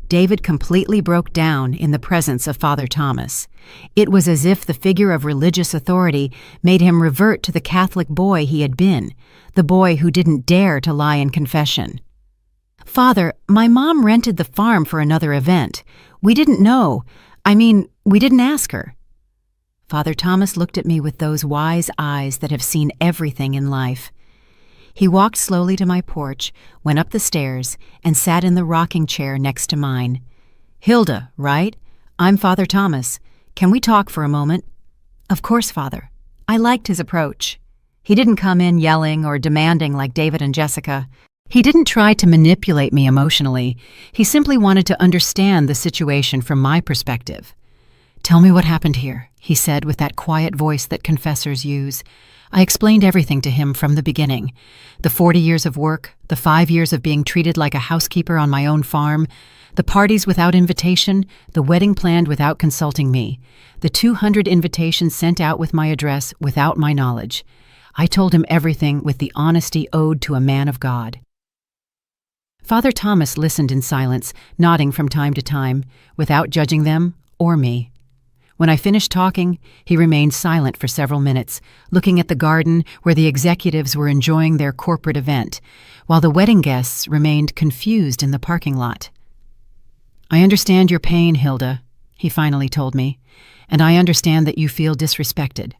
David completely broke down in the presence of Father Thomas. It was as if the figure of religious authority made him revert to the Catholic boy he had been, the boy who didn't dare to lie in confession. Father, my mom rented the farm for another event. We didn't know. We didn't ask her. Father Thomas looked at me with those wise eyes that have seen everything in life. He walked slowly to my porch, went up the stairs, and sat in the rocking chair next to mine. "Hilda, right? I'm Father Thomas. Can we talk for a moment?" "Of course, Father." I liked his approach. He didn't come in yelling or demanding like David and Jessica. He didn't try to manipulate me emotionally. He simply wanted to understand the situation from my perspective. "Tell me what happened here," he said with that quiet voice that confessors use. I explained everything to him from the beginning. The 40 years of work, the 5 years of being treated like a housekeeper on my own farm, the parties without invitation, the wedding planned without consulting me, the 200 invitations sent out with my address without my knowledge. I told him everything with the honesty owed to a man of God. Father Thomas listened in silence, nodding from time to time, without judging them or me. When I finished talking, he remained silent for several minutes, looking at the garden where the executives were enjoying their corporate event, while the wedding guests remained confused in the parking lot. "I understand your pain, Hilda," he finally told me, "and I understand that you feel disrespected.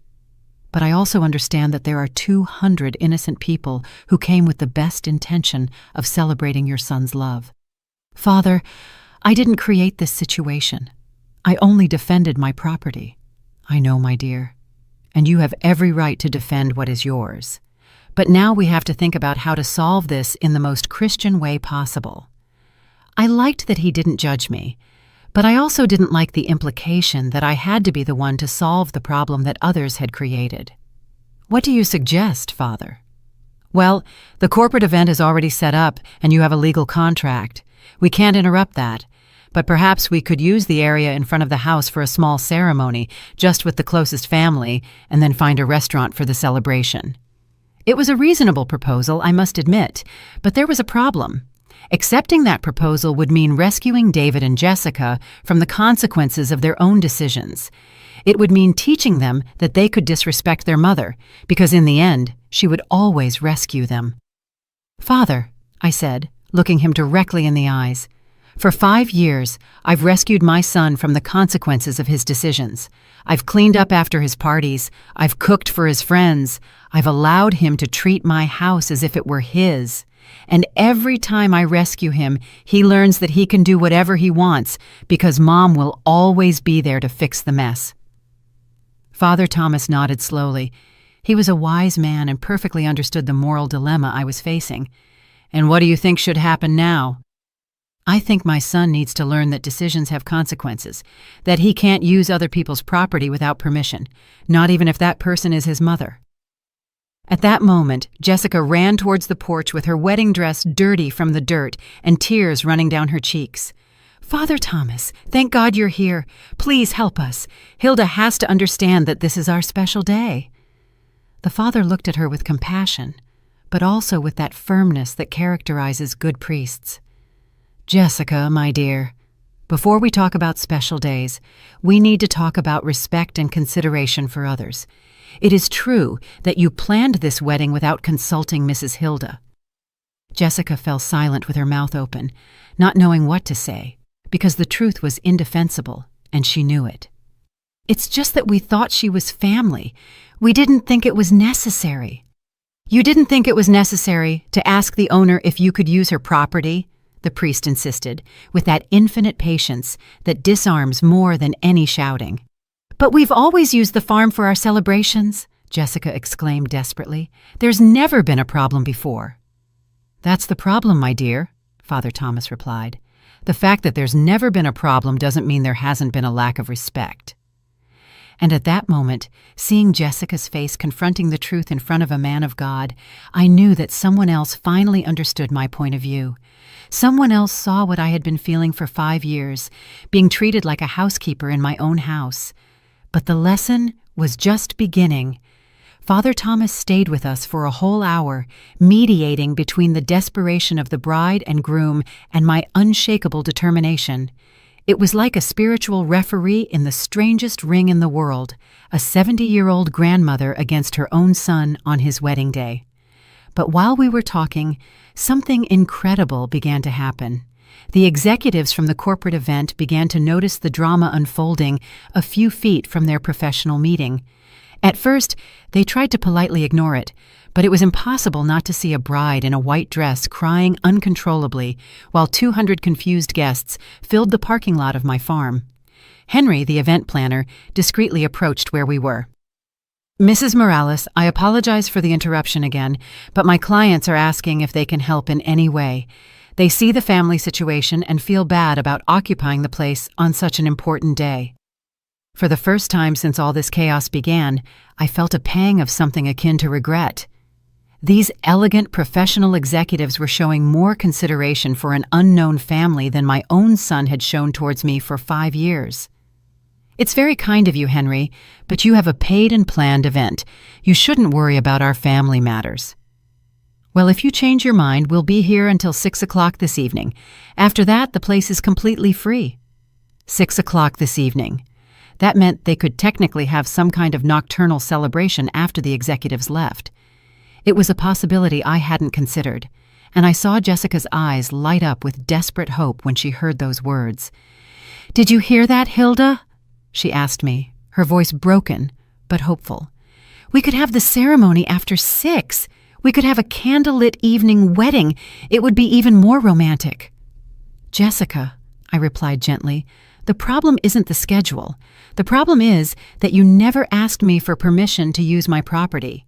But I also understand that there are 200 innocent people who came with the best intention of celebrating your son's love. Father, I didn't create this situation. I only defended my property." "I know, my dear, and you have every right to defend what is yours. But now we have to think about how to solve this in the most Christian way possible." I liked that he didn't judge me, but I also didn't like the implication that I had to be the one to solve the problem that others had created. "What do you suggest, Father?" "Well, the corporate event is already set up and you have a legal contract. We can't interrupt that. But perhaps we could use the area in front of the house for a small ceremony, just with the closest family, and then find a restaurant for the celebration." It was a reasonable proposal, I must admit, but there was a problem. Accepting that proposal would mean rescuing David and Jessica from the consequences of their own decisions. It would mean teaching them that they could disrespect their mother, because in the end, she would always rescue them. "Father," I said, looking him directly in the eyes, "for 5 years, I've rescued my son from the consequences of his decisions. I've cleaned up after his parties. I've cooked for his friends. I've allowed him to treat my house as if it were his. And every time I rescue him, he learns that he can do whatever he wants because Mom will always be there to fix the mess." Father Thomas nodded slowly. He was a wise man and perfectly understood the moral dilemma I was facing. "And what do you think should happen now?" "I think my son needs to learn that decisions have consequences, that he can't use other people's property without permission, not even if that person is his mother." At that moment, Jessica ran towards the porch with her wedding dress dirty from the dirt and tears running down her cheeks. "Father Thomas, thank God you're here. Please help us. Hilda has to understand that this is our special day." The father looked at her with compassion, but also with that firmness that characterizes good priests. "Jessica, my dear, before we talk about special days, we need to talk about respect and consideration for others. It is true that you planned this wedding without consulting Mrs. Hilda." Jessica fell silent with her mouth open, not knowing what to say, because the truth was indefensible, and she knew it. "It's just that we thought she was family. We didn't think it was necessary." "You didn't think it was necessary to ask the owner if you could use her property?" the priest insisted, with that infinite patience that disarms more than any shouting. "But we've always used the farm for our celebrations," Jessica exclaimed desperately. "There's never been a problem before." "That's the problem, my dear," Father Thomas replied. "The fact that there's never been a problem doesn't mean there hasn't been a lack of respect." And at that moment, seeing Jessica's face confronting the truth in front of a man of God, I knew that someone else finally understood my point of view. Someone else saw what I had been feeling for 5 years, being treated like a housekeeper in my own house. But the lesson was just beginning. Father Thomas stayed with us for a whole hour, mediating between the desperation of the bride and groom and my unshakable determination. It was like a spiritual referee in the strangest ring in the world, a 70-year-old grandmother against her own son on his wedding day. But while we were talking, something incredible began to happen. The executives from the corporate event began to notice the drama unfolding a few feet from their professional meeting. At first, they tried to politely ignore it, but it was impossible not to see a bride in a white dress crying uncontrollably while 200 confused guests filled the parking lot of my farm. Henry, the event planner, discreetly approached where we were. "Mrs. Morales, I apologize for the interruption again, but my clients are asking if they can help in any way. They see the family situation and feel bad about occupying the place on such an important day." For the first time since all this chaos began, I felt a pang of something akin to regret. These elegant professional executives were showing more consideration for an unknown family than my own son had shown towards me for 5 years. "It's very kind of you, Henry, but you have a paid and planned event. You shouldn't worry about our family matters." "Well, if you change your mind, we'll be here until 6 o'clock this evening. After that, the place is completely free." 6 o'clock this evening. That meant they could technically have some kind of nocturnal celebration after the executives left. It was a possibility I hadn't considered, and I saw Jessica's eyes light up with desperate hope when she heard those words. "Did you hear that, Hilda?" she asked me, her voice broken but hopeful. "We could have the ceremony after 6. We could have a candlelit evening wedding. It would be even more romantic." "Jessica," I replied gently, "the problem isn't the schedule. The problem is that you never asked me for permission to use my property."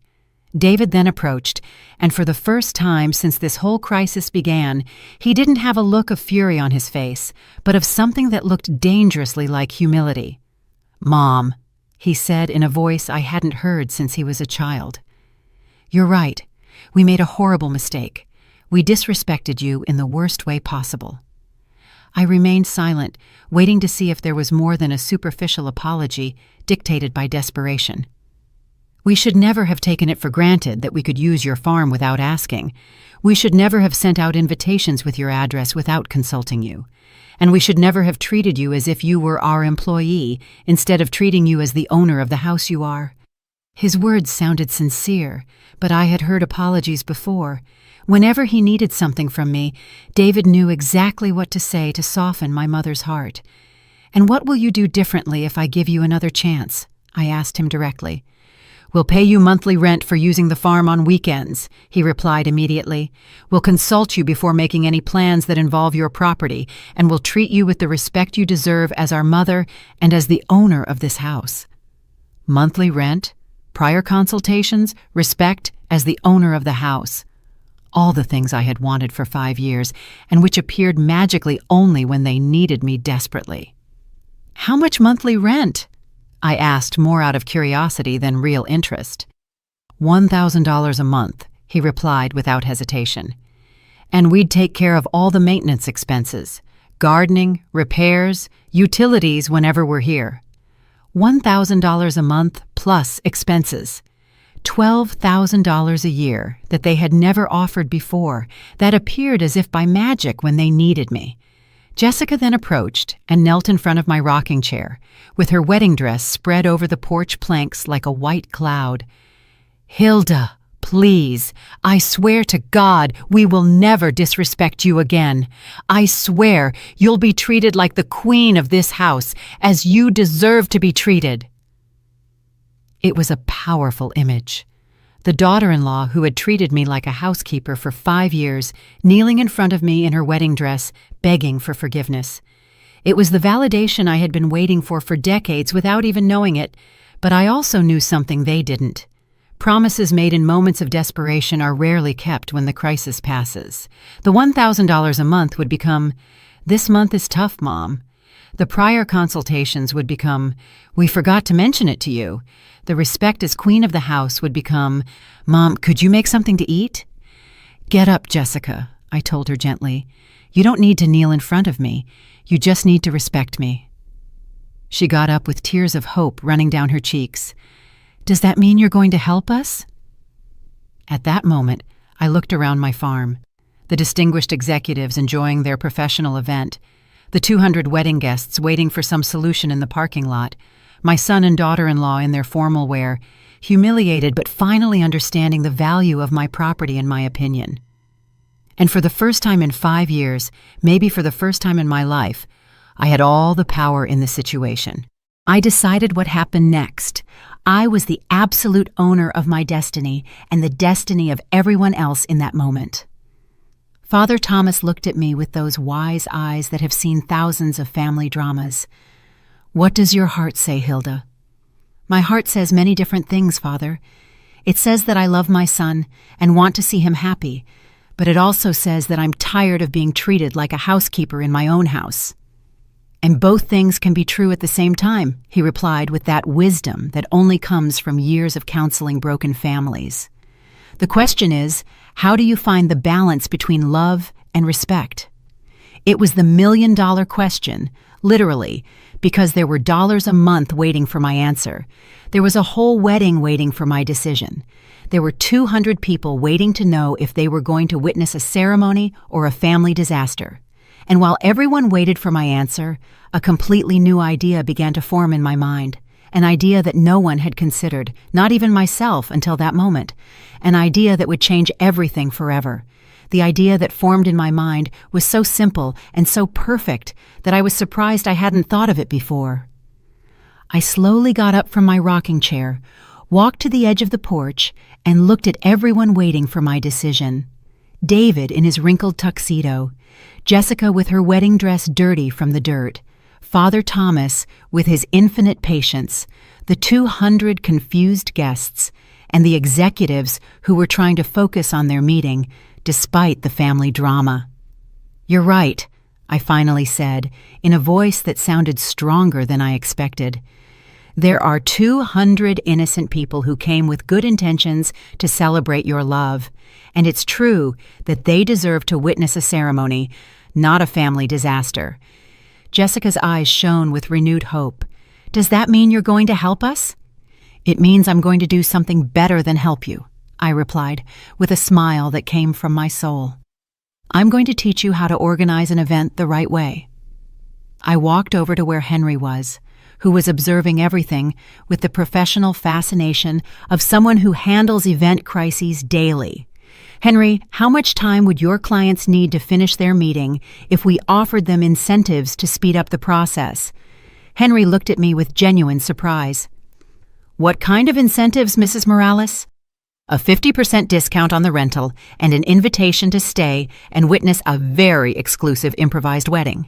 David then approached, and for the first time since this whole crisis began, he didn't have a look of fury on his face, but of something that looked dangerously like humility. "Mom," he said in a voice I hadn't heard since he was a child. "You're right. We made a horrible mistake. We disrespected you in the worst way possible." I remained silent, waiting to see if there was more than a superficial apology dictated by desperation. "We should never have taken it for granted that we could use your farm without asking. We should never have sent out invitations with your address without consulting you. And we should never have treated you as if you were our employee instead of treating you as the owner of the house you are." His words sounded sincere, but I had heard apologies before. Whenever he needed something from me, David knew exactly what to say to soften my mother's heart. "And what will you do differently if I give you another chance?" I asked him directly. "We'll pay you monthly rent for using the farm on weekends," he replied immediately. "We'll consult you before making any plans that involve your property, and we'll treat you with the respect you deserve as our mother and as the owner of this house." Monthly rent, prior consultations, respect as the owner of the house. All the things I had wanted for 5 years, and which appeared magically only when they needed me desperately. "How much monthly rent?" I asked, more out of curiosity than real interest. $1,000 a month, he replied without hesitation. "And we'd take care of all the maintenance expenses, gardening, repairs, utilities whenever we're here. $1,000 a month plus expenses. $12,000 a year that they had never offered before, that appeared as if by magic when they needed me. Jessica then approached and knelt in front of my rocking chair, with her wedding dress spread over the porch planks like a white cloud. "Hilda, please, I swear to God we will never disrespect you again. I swear you'll be treated like the queen of this house, as you deserve to be treated." It was a powerful image. The daughter-in-law who had treated me like a housekeeper for 5 years, kneeling in front of me in her wedding dress, begging for forgiveness. It was the validation I had been waiting for decades without even knowing it, but I also knew something they didn't. Promises made in moments of desperation are rarely kept when the crisis passes. The $1,000 a month would become, "This month is tough, Mom." The prior consultations would become, "We forgot to mention it to you." The respect as queen of the house would become, "Mom, could you make something to eat?" "Get up, Jessica," I told her gently. "You don't need to kneel in front of me. You just need to respect me." She got up with tears of hope running down her cheeks. "Does that mean you're going to help us?" At that moment, I looked around my farm. The distinguished executives enjoying their professional event, the 200 wedding guests waiting for some solution in the parking lot, my son and daughter-in-law in their formal wear, humiliated but finally understanding the value of my property and my opinion. And for the first time in 5 years, maybe for the first time in my life, I had all the power in the situation. I decided what happened next. I was the absolute owner of my destiny and the destiny of everyone else in that moment. Father Thomas looked at me with those wise eyes that have seen thousands of family dramas. "What does your heart say, Hilda?" "My heart says many different things, Father. It says that I love my son and want to see him happy, but it also says that I'm tired of being treated like a housekeeper in my own house." "And both things can be true at the same time," he replied with that wisdom that only comes from years of counseling broken families. "The question is, how do you find the balance between love and respect?" It was the million-dollar question, literally, because there were dollars a month waiting for my answer. There was a whole wedding waiting for my decision. There were 200 people waiting to know if they were going to witness a ceremony or a family disaster. And while everyone waited for my answer, a completely new idea began to form in my mind. An idea that no one had considered, not even myself until that moment. An idea that would change everything forever. The idea that formed in my mind was so simple and so perfect that I was surprised I hadn't thought of it before. I slowly got up from my rocking chair, walked to the edge of the porch, and looked at everyone waiting for my decision. David in his wrinkled tuxedo, Jessica with her wedding dress dirty from the dirt, Father Thomas with his infinite patience, the 200 confused guests, and the executives who were trying to focus on their meeting despite the family drama. "You're right," I finally said, in a voice that sounded stronger than I expected. "There are 200 innocent people who came with good intentions to celebrate your love, and it's true that they deserve to witness a ceremony, not a family disaster." Jessica's eyes shone with renewed hope. "Does that mean you're going to help us?" "It means I'm going to do something better than help you," I replied, with a smile that came from my soul. "I'm going to teach you how to organize an event the right way." I walked over to where Henry was, who was observing everything with the professional fascination of someone who handles event crises daily. "Henry, how much time would your clients need to finish their meeting if we offered them incentives to speed up the process?" Henry looked at me with genuine surprise. "What kind of incentives, Mrs. Morales?" "A 50% discount on the rental and an invitation to stay and witness a very exclusive improvised wedding."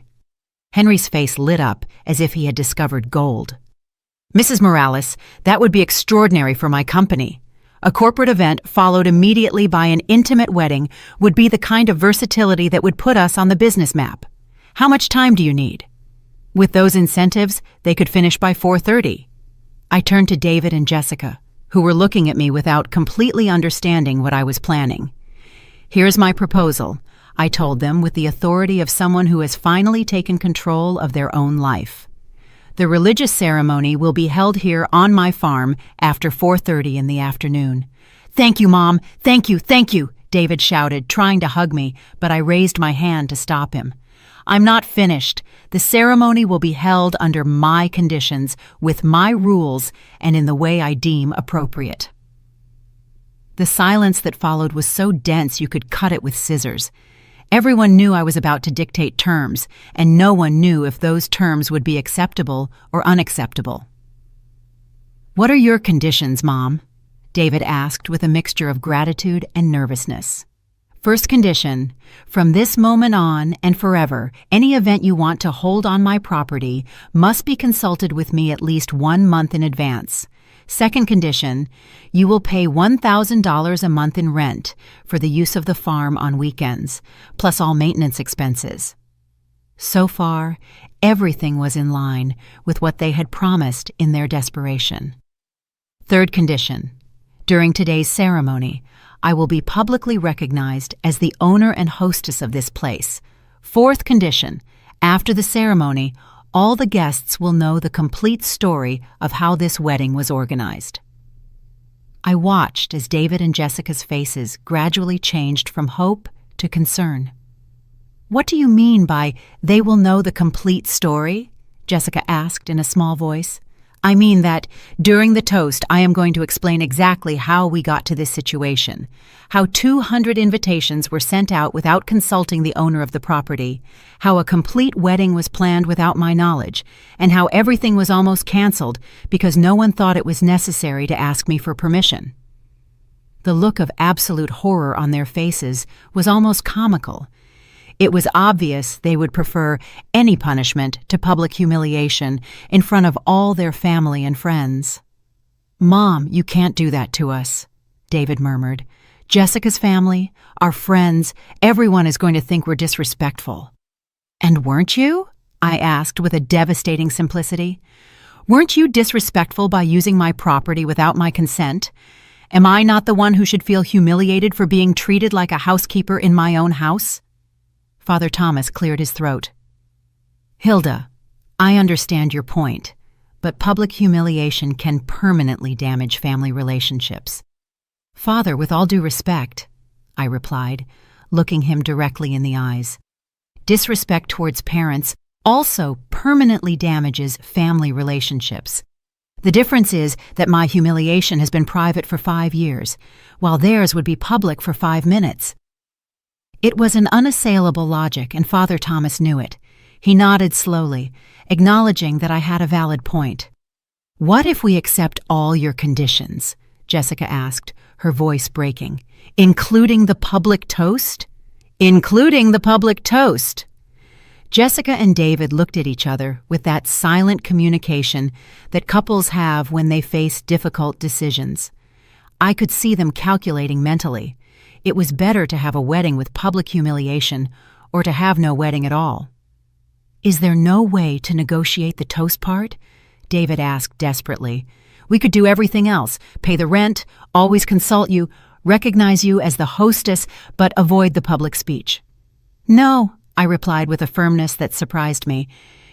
Henry's face lit up as if he had discovered gold. "Mrs. Morales, that would be extraordinary for my company. A corporate event followed immediately by an intimate wedding would be the kind of versatility that would put us on the business map. How much time do you need?" "With those incentives, they could finish by 4:30. I turned to David and Jessica, who were looking at me without completely understanding what I was planning. "Here's my proposal," I told them with the authority of someone who has finally taken control of their own life. "The religious ceremony will be held here on my farm after 4:30 in the afternoon." "Thank you, Mom! Thank you, David shouted, trying to hug me, but I raised my hand to stop him. "I'm not finished. The ceremony will be held under my conditions, with my rules, and in the way I deem appropriate." The silence that followed was so dense you could cut it with scissors. Everyone knew I was about to dictate terms, and no one knew if those terms would be acceptable or unacceptable. "What are your conditions, Mom?" David asked with a mixture of gratitude and nervousness. "First condition, from this moment on and forever, any event you want to hold on my property must be consulted with me at least 1 month in advance. Second condition, you will pay $1,000 a month in rent for the use of the farm on weekends, plus all maintenance expenses." So far, everything was in line with what they had promised in their desperation. Third condition, during today's ceremony, I will be publicly recognized as the owner and hostess of this place. Fourth condition, after the ceremony, all the guests will know the complete story of how this wedding was organized. I watched as David and Jessica's faces gradually changed from hope to concern. "What do you mean by they will know the complete story?" Jessica asked in a small voice. I mean that during the toast, I am going to explain exactly how we got to this situation, how 200 invitations were sent out without consulting the owner of the property, how a complete wedding was planned without my knowledge, and how everything was almost canceled because no one thought it was necessary to ask me for permission. The look of absolute horror on their faces was almost comical. It was obvious they would prefer any punishment to public humiliation in front of all their family and friends. "Mom, you can't do that to us," David murmured. "Jessica's family, our friends, everyone is going to think we're disrespectful." "And weren't you?" I asked with a devastating simplicity. "Weren't you disrespectful by using my property without my consent? Am I not the one who should feel humiliated for being treated like a housekeeper in my own house?" Father Thomas cleared his throat. "Hilda, I understand your point, but public humiliation can permanently damage family relationships." "Father, with all due respect," I replied, looking him directly in the eyes, "disrespect towards parents also permanently damages family relationships. The difference is that my humiliation has been private for 5 years, while theirs would be public for 5 minutes. It was an unassailable logic, and Father Thomas knew it. He nodded slowly, acknowledging that I had a valid point. "What if we accept all your conditions?" Jessica asked, her voice breaking. "Including the public toast?" "Including the public toast!" Jessica and David looked at each other with that silent communication that couples have when they face difficult decisions. I could see them calculating mentally. It was better to have a wedding with public humiliation or to have no wedding at all. "Is there no way to negotiate the toast part?" David asked desperately. "We could do everything else, pay the rent, always consult you, recognize you as the hostess, but avoid the public speech." "No," I replied with a firmness that surprised me.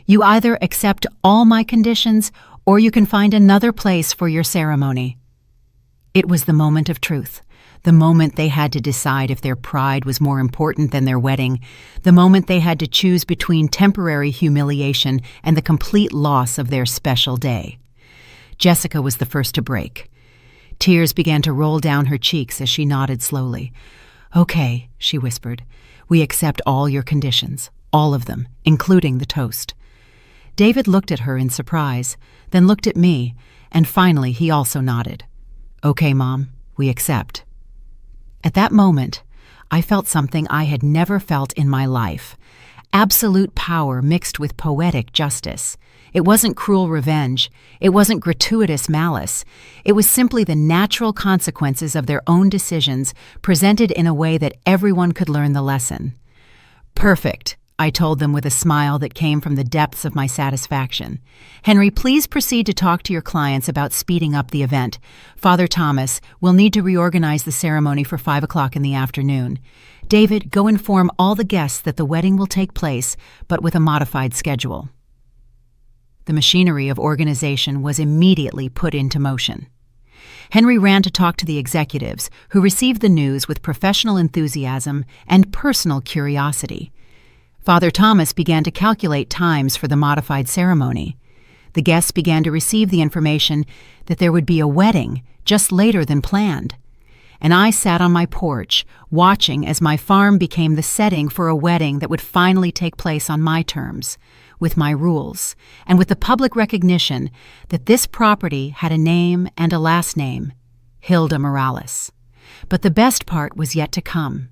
"You either accept all my conditions or you can find another place for your ceremony." It was the moment of truth. The moment they had to decide if their pride was more important than their wedding, the moment they had to choose between temporary humiliation and the complete loss of their special day. Jessica was the first to break. Tears began to roll down her cheeks as she nodded slowly. "Okay," she whispered, "we accept all your conditions, all of them, including the toast." David looked at her in surprise, then looked at me, and finally he also nodded. "Okay, Mom, we accept." At that moment, I felt something I had never felt in my life. Absolute power mixed with poetic justice. It wasn't cruel revenge. It wasn't gratuitous malice. It was simply the natural consequences of their own decisions presented in a way that everyone could learn the lesson. "Perfect," I told them with a smile that came from the depths of my satisfaction. "Henry, please proceed to talk to your clients about speeding up the event. Father Thomas will need to reorganize the ceremony for 5 o'clock in the afternoon. David, go inform all the guests that the wedding will take place, but with a modified schedule." The machinery of organization was immediately put into motion. Henry ran to talk to the executives, who received the news with professional enthusiasm and personal curiosity. Father Thomas began to calculate times for the modified ceremony. The guests began to receive the information that there would be a wedding just later than planned. And I sat on my porch, watching as my farm became the setting for a wedding that would finally take place on my terms, with my rules, and with the public recognition that this property had a name and a last name, Hilda Morales. But the best part was yet to come.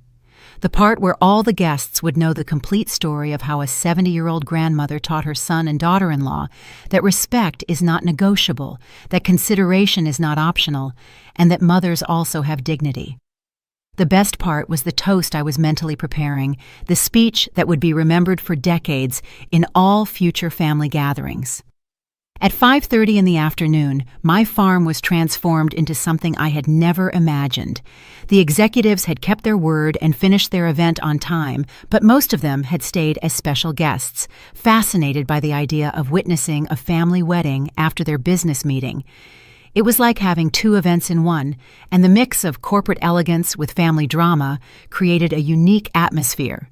The part where all the guests would know the complete story of how a 70-year-old grandmother taught her son and daughter-in-law that respect is not negotiable, that consideration is not optional, and that mothers also have dignity. The best part was the toast I was mentally preparing, the speech that would be remembered for decades in all future family gatherings. At 5:30 in the afternoon, my farm was transformed into something I had never imagined. The executives had kept their word and finished their event on time, but most of them had stayed as special guests, fascinated by the idea of witnessing a family wedding after their business meeting. It was like having 2 events in one, and the mix of corporate elegance with family drama created a unique atmosphere.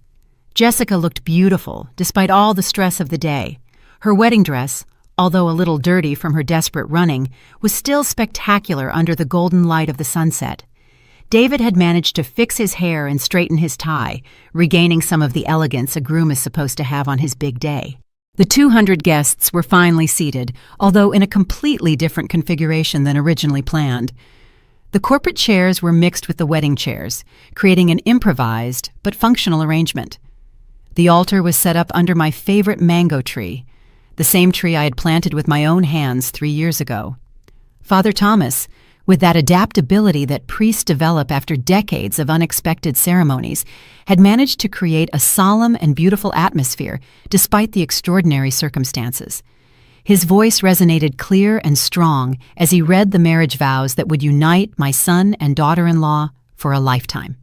Jessica looked beautiful, despite all the stress of the day. Her wedding dress, although a little dirty from her desperate running, was still spectacular under the golden light of the sunset. David had managed to fix his hair and straighten his tie, regaining some of the elegance a groom is supposed to have on his big day. The 200 guests were finally seated, although in a completely different configuration than originally planned. The corporate chairs were mixed with the wedding chairs, creating an improvised but functional arrangement. The altar was set up under my favorite mango tree, the same tree I had planted with my own hands 3 years ago. Father Thomas, with that adaptability that priests develop after decades of unexpected ceremonies, had managed to create a solemn and beautiful atmosphere despite the extraordinary circumstances. His voice resonated clear and strong as he read the marriage vows that would unite my son and daughter-in-law for a lifetime.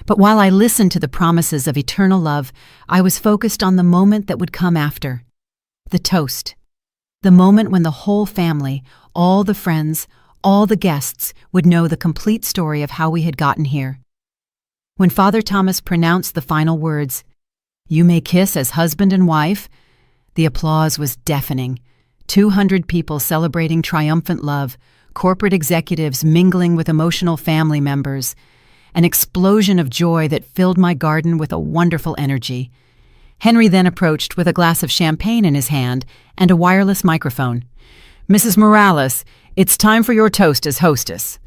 But while I listened to the promises of eternal love, I was focused on the moment that would come after. The toast. The moment when the whole family, all the friends, all the guests would know the complete story of how we had gotten here. When Father Thomas pronounced the final words, "You may kiss as husband and wife," the applause was deafening. 200 people celebrating triumphant love, corporate executives mingling with emotional family members, an explosion of joy that filled my garden with a wonderful energy. Henry then approached with a glass of champagne in his hand and a wireless microphone. "Mrs. Morales, it's time for your toast as hostess."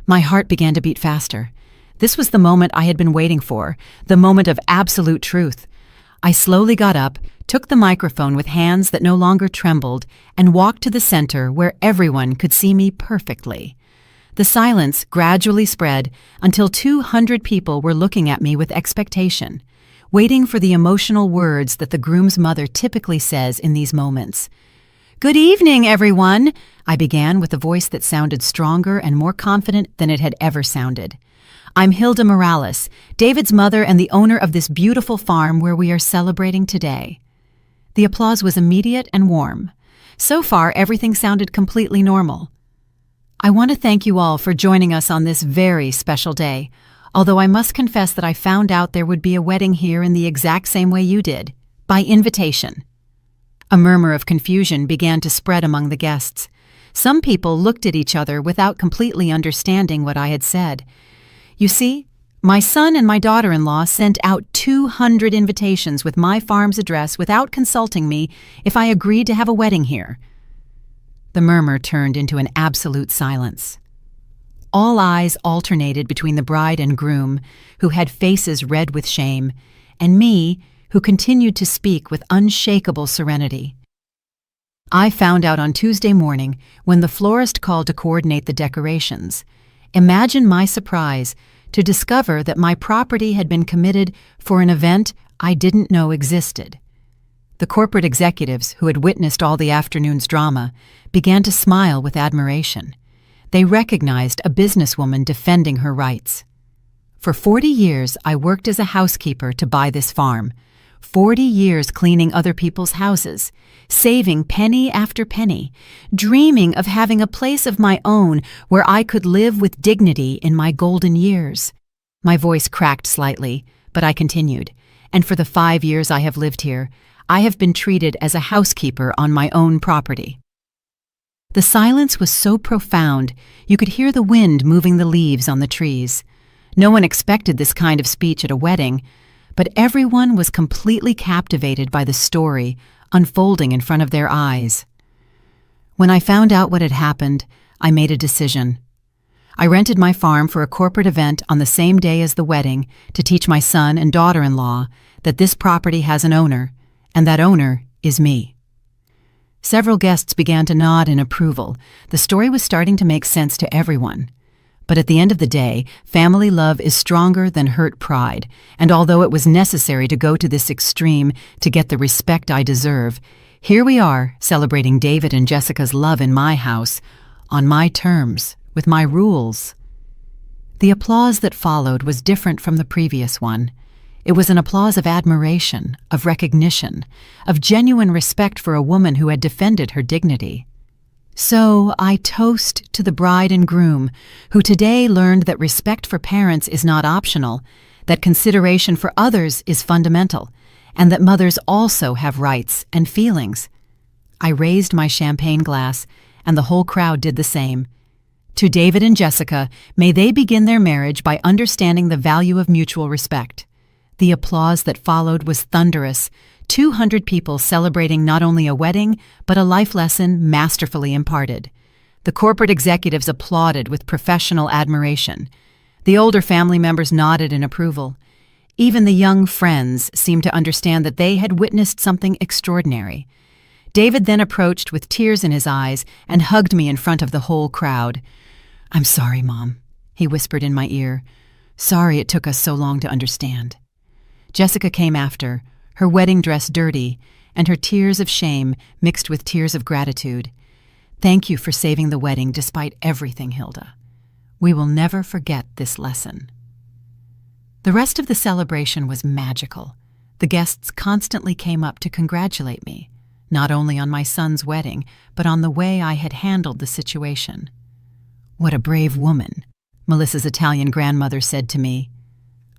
My heart began to beat faster. This was the moment I had been waiting for, the moment of absolute truth. I slowly got up, took the microphone with hands that no longer trembled, and walked to the center where everyone could see me perfectly. The silence gradually spread until 200 people were looking at me with expectation, waiting for the emotional words that the groom's mother typically says in these moments. "Good evening, everyone," I began with a voice that sounded stronger and more confident than it had ever sounded. "I'm Hilda Morales, David's mother and the owner of this beautiful farm where we are celebrating today." The applause was immediate and warm. So far, everything sounded completely normal. "I want to thank you all for joining us on this very special day, although I must confess that I found out there would be a wedding here in the exact same way you did, by invitation." A murmur of confusion began to spread among the guests. Some people looked at each other without completely understanding what I had said. You see, my son and my daughter-in-law sent out 200 invitations with my farm's address without consulting me if I agreed to have a wedding here. The murmur turned into an absolute silence. All eyes alternated between the bride and groom, who had faces red with shame, and me, who continued to speak with unshakable serenity. I found out on Tuesday morning when the florist called to coordinate the decorations. Imagine my surprise to discover that my property had been committed for an event I didn't know existed. The corporate executives, who had witnessed all the afternoon's drama, began to smile with admiration. They recognized a businesswoman defending her rights. For 40 years, I worked as a housekeeper to buy this farm. 40 years cleaning other people's houses, saving penny after penny, dreaming of having a place of my own where I could live with dignity in my golden years. My voice cracked slightly, but I continued, and for the 5 years I have lived here, I have been treated as a housekeeper on my own property. The silence was so profound, you could hear the wind moving the leaves on the trees. No one expected this kind of speech at a wedding, but everyone was completely captivated by the story unfolding in front of their eyes. When I found out what had happened, I made a decision. I rented my farm for a corporate event on the same day as the wedding to teach my son and daughter-in-law that this property has an owner, and that owner is me. Several guests began to nod in approval. The story was starting to make sense to everyone. But at the end of the day, family love is stronger than hurt pride, and although it was necessary to go to this extreme to get the respect I deserve, here we are celebrating David and Jessica's love in my house, on my terms, with my rules. The applause that followed was different from the previous one. It was an applause of admiration, of recognition, of genuine respect for a woman who had defended her dignity. So I toast to the bride and groom, who today learned that respect for parents is not optional, that consideration for others is fundamental, and that mothers also have rights and feelings. I raised my champagne glass, and the whole crowd did the same. To David and Jessica, may they begin their marriage by understanding the value of mutual respect. The applause that followed was thunderous, 200 people celebrating not only a wedding, but a life lesson masterfully imparted. The corporate executives applauded with professional admiration. The older family members nodded in approval. Even the young friends seemed to understand that they had witnessed something extraordinary. David then approached with tears in his eyes and hugged me in front of the whole crowd. "I'm sorry, Mom," he whispered in my ear. "Sorry it took us so long to understand." Jessica came after, her wedding dress dirty, and her tears of shame mixed with tears of gratitude. "Thank you for saving the wedding despite everything, Hilda. We will never forget this lesson." The rest of the celebration was magical. The guests constantly came up to congratulate me, not only on my son's wedding, but on the way I had handled the situation. "What a brave woman," Melissa's Italian grandmother said to me.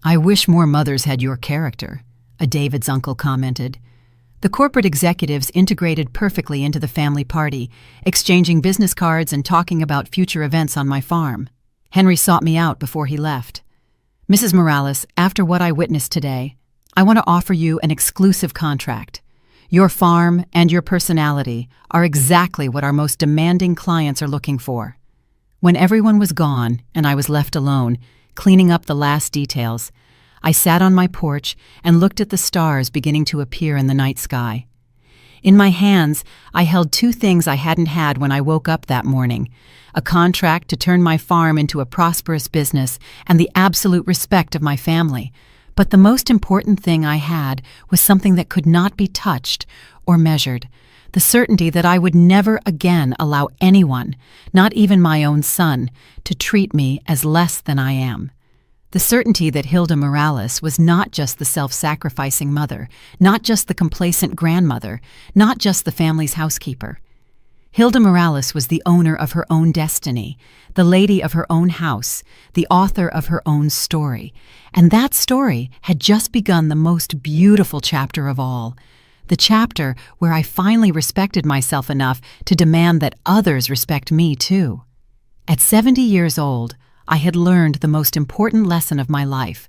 "I wish more mothers had your character," a David's uncle commented. The corporate executives integrated perfectly into the family party, exchanging business cards and talking about future events on my farm. Henry sought me out before he left. "Mrs. Morales, after what I witnessed today, I want to offer you an exclusive contract. Your farm and your personality are exactly what our most demanding clients are looking for." When everyone was gone and I was left alone, cleaning up the last details, I sat on my porch and looked at the stars beginning to appear in the night sky. In my hands, I held two things I hadn't had when I woke up that morning: a contract to turn my farm into a prosperous business and the absolute respect of my family. But the most important thing I had was something that could not be touched or measured: the certainty that I would never again allow anyone, not even my own son, to treat me as less than I am. The certainty that Hilda Morales was not just the self-sacrificing mother, not just the complacent grandmother, not just the family's housekeeper. Hilda Morales was the owner of her own destiny, the lady of her own house, the author of her own story. And that story had just begun the most beautiful chapter of all, the chapter where I finally respected myself enough to demand that others respect me too. At 70 years old, I had learned the most important lesson of my life,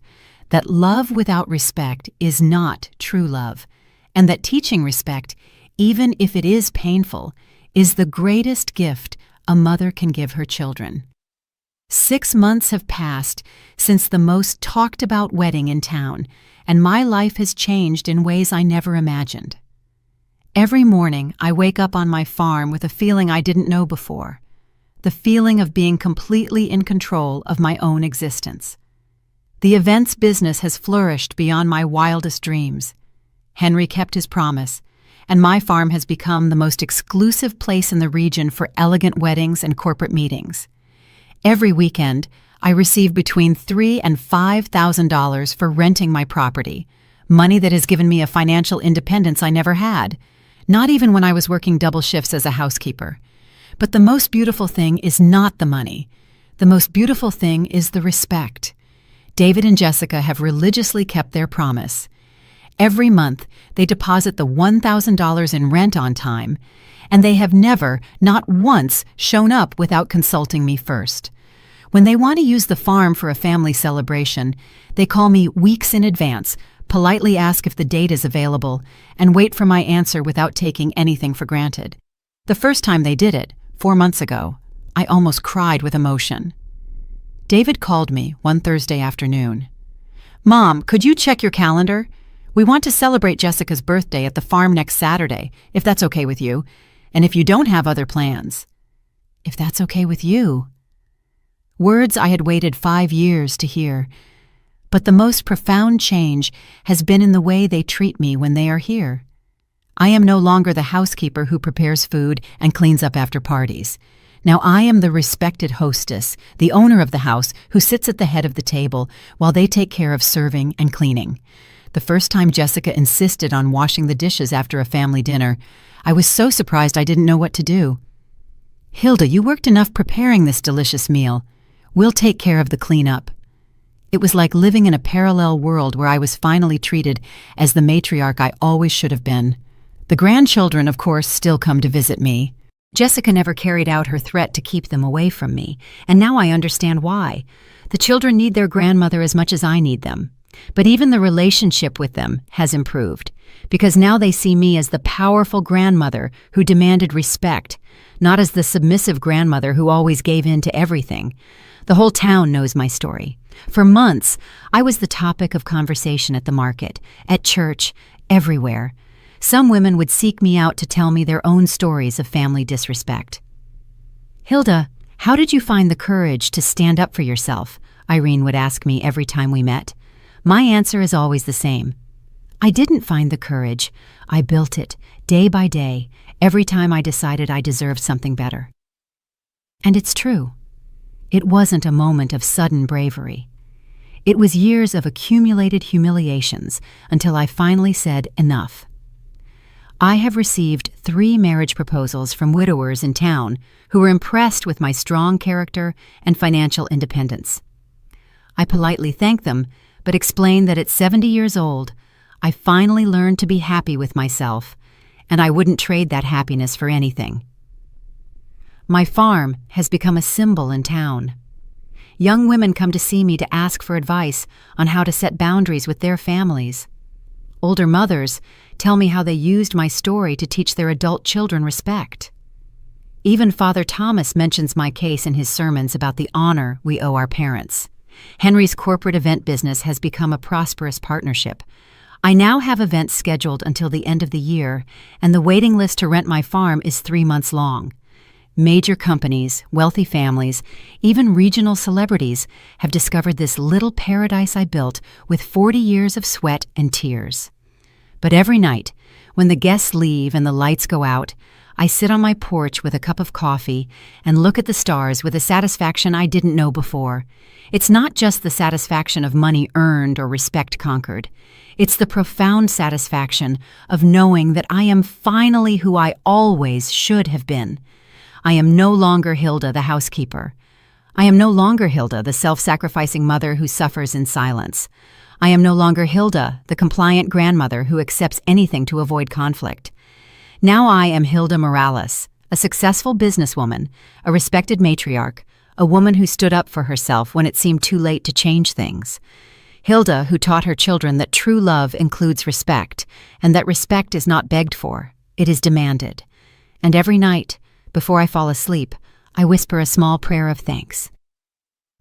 that love without respect is not true love, and that teaching respect, even if it is painful, is the greatest gift a mother can give her children. 6 months have passed since the most talked about wedding in town, and my life has changed in ways I never imagined. Every morning, I wake up on my farm with a feeling I didn't know before. The feeling of being completely in control of my own existence. The events business has flourished beyond my wildest dreams. Henry kept his promise, and my farm has become the most exclusive place in the region for elegant weddings and corporate meetings. Every weekend, I receive between $3,000 and $5,000 for renting my property, money that has given me a financial independence I never had, not even when I was working double shifts as a housekeeper. But the most beautiful thing is not the money. The most beautiful thing is the respect. David and Jessica have religiously kept their promise. Every month, they deposit the $1,000 in rent on time, and they have never, not once, shown up without consulting me first. When they want to use the farm for a family celebration, they call me weeks in advance, politely ask if the date is available, and wait for my answer without taking anything for granted. The first time they did it, 4 months ago, I almost cried with emotion. David called me one Thursday afternoon. "Mom, could you check your calendar? We want to celebrate Jessica's birthday at the farm next Saturday, if that's okay with you, and if you don't have other plans." If that's okay with you. Words I had waited 5 years to hear, but the most profound change has been in the way they treat me when they are here. I am no longer the housekeeper who prepares food and cleans up after parties. Now I am the respected hostess, the owner of the house who sits at the head of the table while they take care of serving and cleaning. The first time Jessica insisted on washing the dishes after a family dinner, I was so surprised I didn't know what to do. "Hilda, you worked enough preparing this delicious meal. We'll take care of the cleanup." It was like living in a parallel world where I was finally treated as the matriarch I always should have been. The grandchildren, of course, still come to visit me. Jessica never carried out her threat to keep them away from me, and now I understand why. The children need their grandmother as much as I need them. But even the relationship with them has improved, because now they see me as the powerful grandmother who demanded respect, not as the submissive grandmother who always gave in to everything. The whole town knows my story. For months, I was the topic of conversation at the market, at church, everywhere. Some women would seek me out to tell me their own stories of family disrespect. "Hilda, how did you find the courage to stand up for yourself?" Irene would ask me every time we met. My answer is always the same. I didn't find the courage. I built it, day by day, every time I decided I deserved something better. And it's true. It wasn't a moment of sudden bravery. It was years of accumulated humiliations until I finally said enough. I have received 3 marriage proposals from widowers in town who were impressed with my strong character and financial independence. I politely thanked them, but explained that at 70 years old, I finally learned to be happy with myself, and I wouldn't trade that happiness for anything. My farm has become a symbol in town. Young women come to see me to ask for advice on how to set boundaries with their families. Older mothers tell me how they used my story to teach their adult children respect. Even Father Thomas mentions my case in his sermons about the honor we owe our parents. Henry's corporate event business has become a prosperous partnership. I now have events scheduled until the end of the year, and the waiting list to rent my farm is 3 months long. Major companies, wealthy families, even regional celebrities have discovered this little paradise I built with 40 years of sweat and tears. But every night, when the guests leave and the lights go out, I sit on my porch with a cup of coffee and look at the stars with a satisfaction I didn't know before. It's not just the satisfaction of money earned or respect conquered. It's the profound satisfaction of knowing that I am finally who I always should have been. I am no longer Hilda, the housekeeper. I am no longer Hilda, the self-sacrificing mother who suffers in silence. I am no longer Hilda, the compliant grandmother who accepts anything to avoid conflict. Now I am Hilda Morales, a successful businesswoman, a respected matriarch, a woman who stood up for herself when it seemed too late to change things. Hilda, who taught her children that true love includes respect, and that respect is not begged for, it is demanded. And every night, before I fall asleep, I whisper a small prayer of thanks.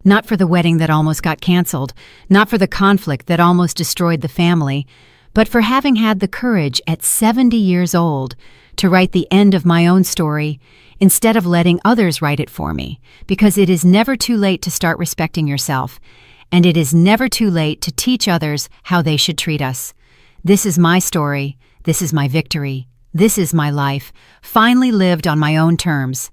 Not for the wedding that almost got canceled, not for the conflict that almost destroyed the family, but for having had the courage at 70 years old to write the end of my own story instead of letting others write it for me, because it is never too late to start respecting yourself, and it is never too late to teach others how they should treat us. This is my story. This is my victory. This is my life, finally lived on my own terms.